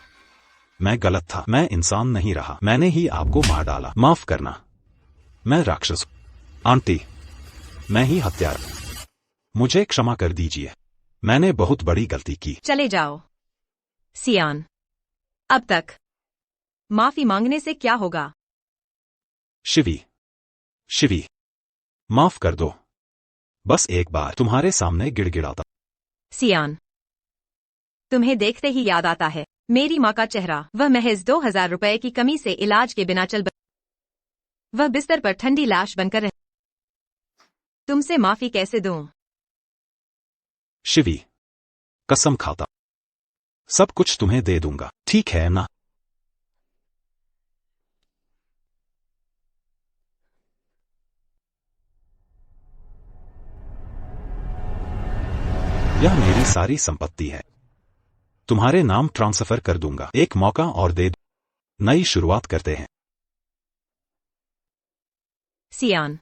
मैं गलत था। मैं इंसान नहीं रहा। मैंने ही आपको मार डाला। माफ करना। मैं राक्षस हूं। आंटी, मैं ही हत्यारा। मुझे क्षमा कर दीजिए। मैंने बहुत बड़ी गलती की। चले जाओ। सियान, अब तक माफी मांगने से क्या होगा? शिवी, शिवी, माफ कर दो। बस एक बार तुम्हारे सामने गिड़गिड़ाता। सियान, तुम्हें देखते ही याद आता है मेरी माँ का चेहरा। वह महज 2000 रुपए की कमी से इलाज के बिना वह बिस्तर पर ठंडी लाश बनकर रह। तुमसे माफी कैसे दूं? शिवी, कसम खाता सब कुछ तुम्हें दे दूंगा, ठीक है ना? यह मेरी सारी संपत्ति है, तुम्हारे नाम ट्रांसफर कर दूंगा। एक मौका और दे दो, नई शुरुआत करते हैं। सियान,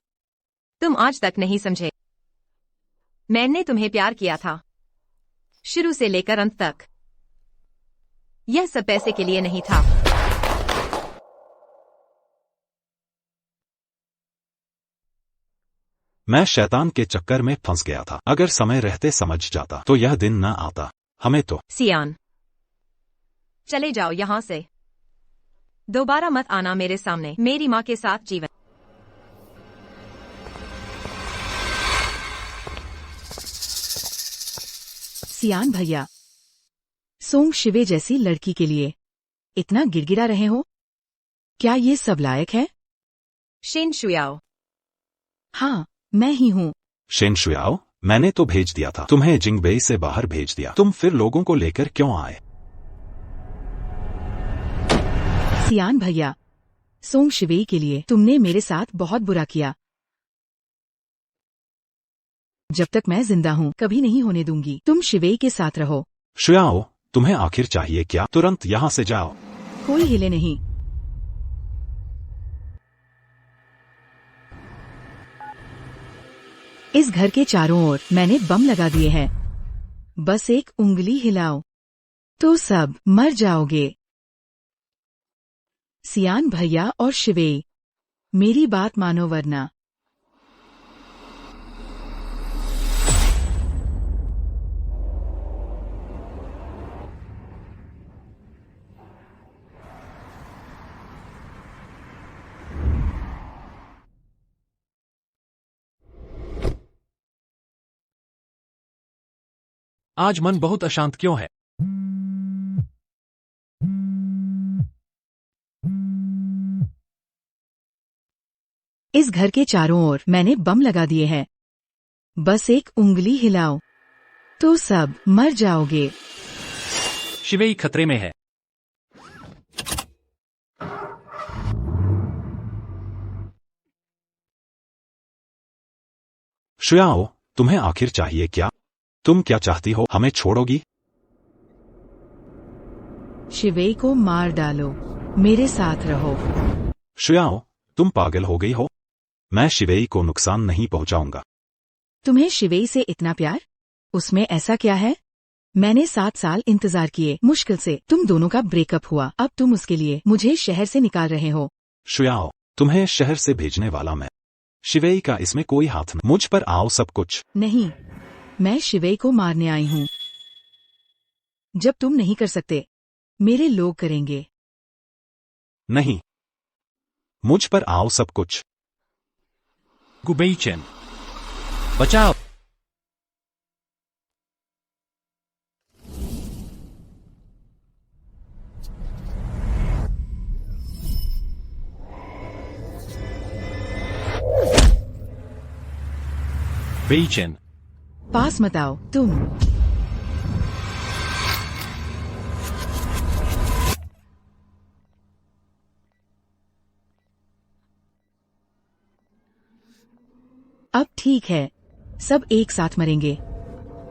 तुम आज तक नहीं समझे। मैंने तुम्हें प्यार किया था, शुरू से लेकर अंत तक। यह सब पैसे के लिए नहीं था। मैं शैतान के चक्कर में फंस गया था। अगर समय रहते समझ जाता तो यह दिन न आता। हमें तो सियान, चले जाओ यहां से। दोबारा मत आना मेरे सामने। मेरी माँ के साथ जीवन। सियान भैया, सोंग शिवे जैसी लड़की के लिए इतना गिड़गिड़ा रहे हो? क्या ये सब लायक है? शिन शुयाओ। हाँ, मैं ही हूँ। शेन शुयाओ, मैंने तो भेज दिया था तुम्हें, जिंगबेई से बाहर भेज दिया। तुम फिर लोगों को लेकर क्यों आए? सियान भैया, सोंग शिवे के लिए तुमने मेरे साथ बहुत बुरा किया। जब तक मैं जिंदा हूँ कभी नहीं होने दूंगी। तुम शिवे के साथ रहो। शुयाओ, तुम्हें आखिर चाहिए क्या? तुरंत यहाँ से जाओ। कोई हिले नहीं। इस घर के चारों ओर मैंने बम लगा दिए हैं। बस एक उंगली हिलाओ तो सब मर जाओगे। सियान भैया और शिवे, मेरी बात मानो वरना। आज मन बहुत अशांत क्यों है? इस घर के चारों ओर मैंने बम लगा दिए हैं। बस एक उंगली हिलाओ तो सब मर जाओगे। शिवेई खतरे में है। शुयाओ, तुम्हें आखिर चाहिए क्या? तुम क्या चाहती हो? हमें छोड़ोगी? शिवे को मार डालो, मेरे साथ रहो। शुयाओ, तुम पागल हो गई हो? मैं शिवेई को नुकसान नहीं पहुंचाऊंगा। तुम्हें शिवे से इतना प्यार? उसमें ऐसा क्या है? मैंने 7 साल इंतजार किए, मुश्किल से तुम दोनों का ब्रेकअप हुआ। अब तुम उसके लिए मुझे शहर से निकाल रहे हो। शुयाओ, तुम्हें शहर से भेजने वाला मैं। शिवेई का इसमें कोई हाथ नहीं। मुझ पर आओ सब कुछ। नहीं, मैं शिवे को मारने आई हूँ। जब तुम नहीं कर सकते, मेरे लोग करेंगे। नहीं, मुझ पर आओ सब कुछ। गुबेई चेन, बचाओ। बेईचेन, पास मत आओ तुम। अब ठीक है, सब एक साथ मरेंगे।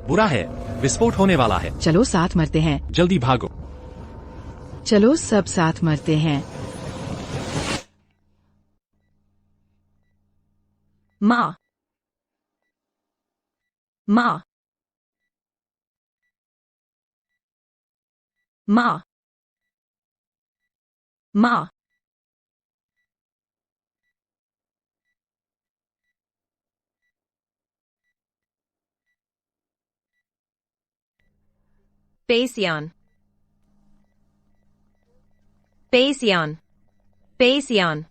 बुरा है, विस्फोट होने वाला है। चलो साथ मरते हैं। जल्दी भागो। चलो सब साथ मरते हैं। माँ, माँ, माँ, माँ। पेसियान, पेसियान, पेसियान,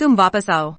तुम वापस आओ।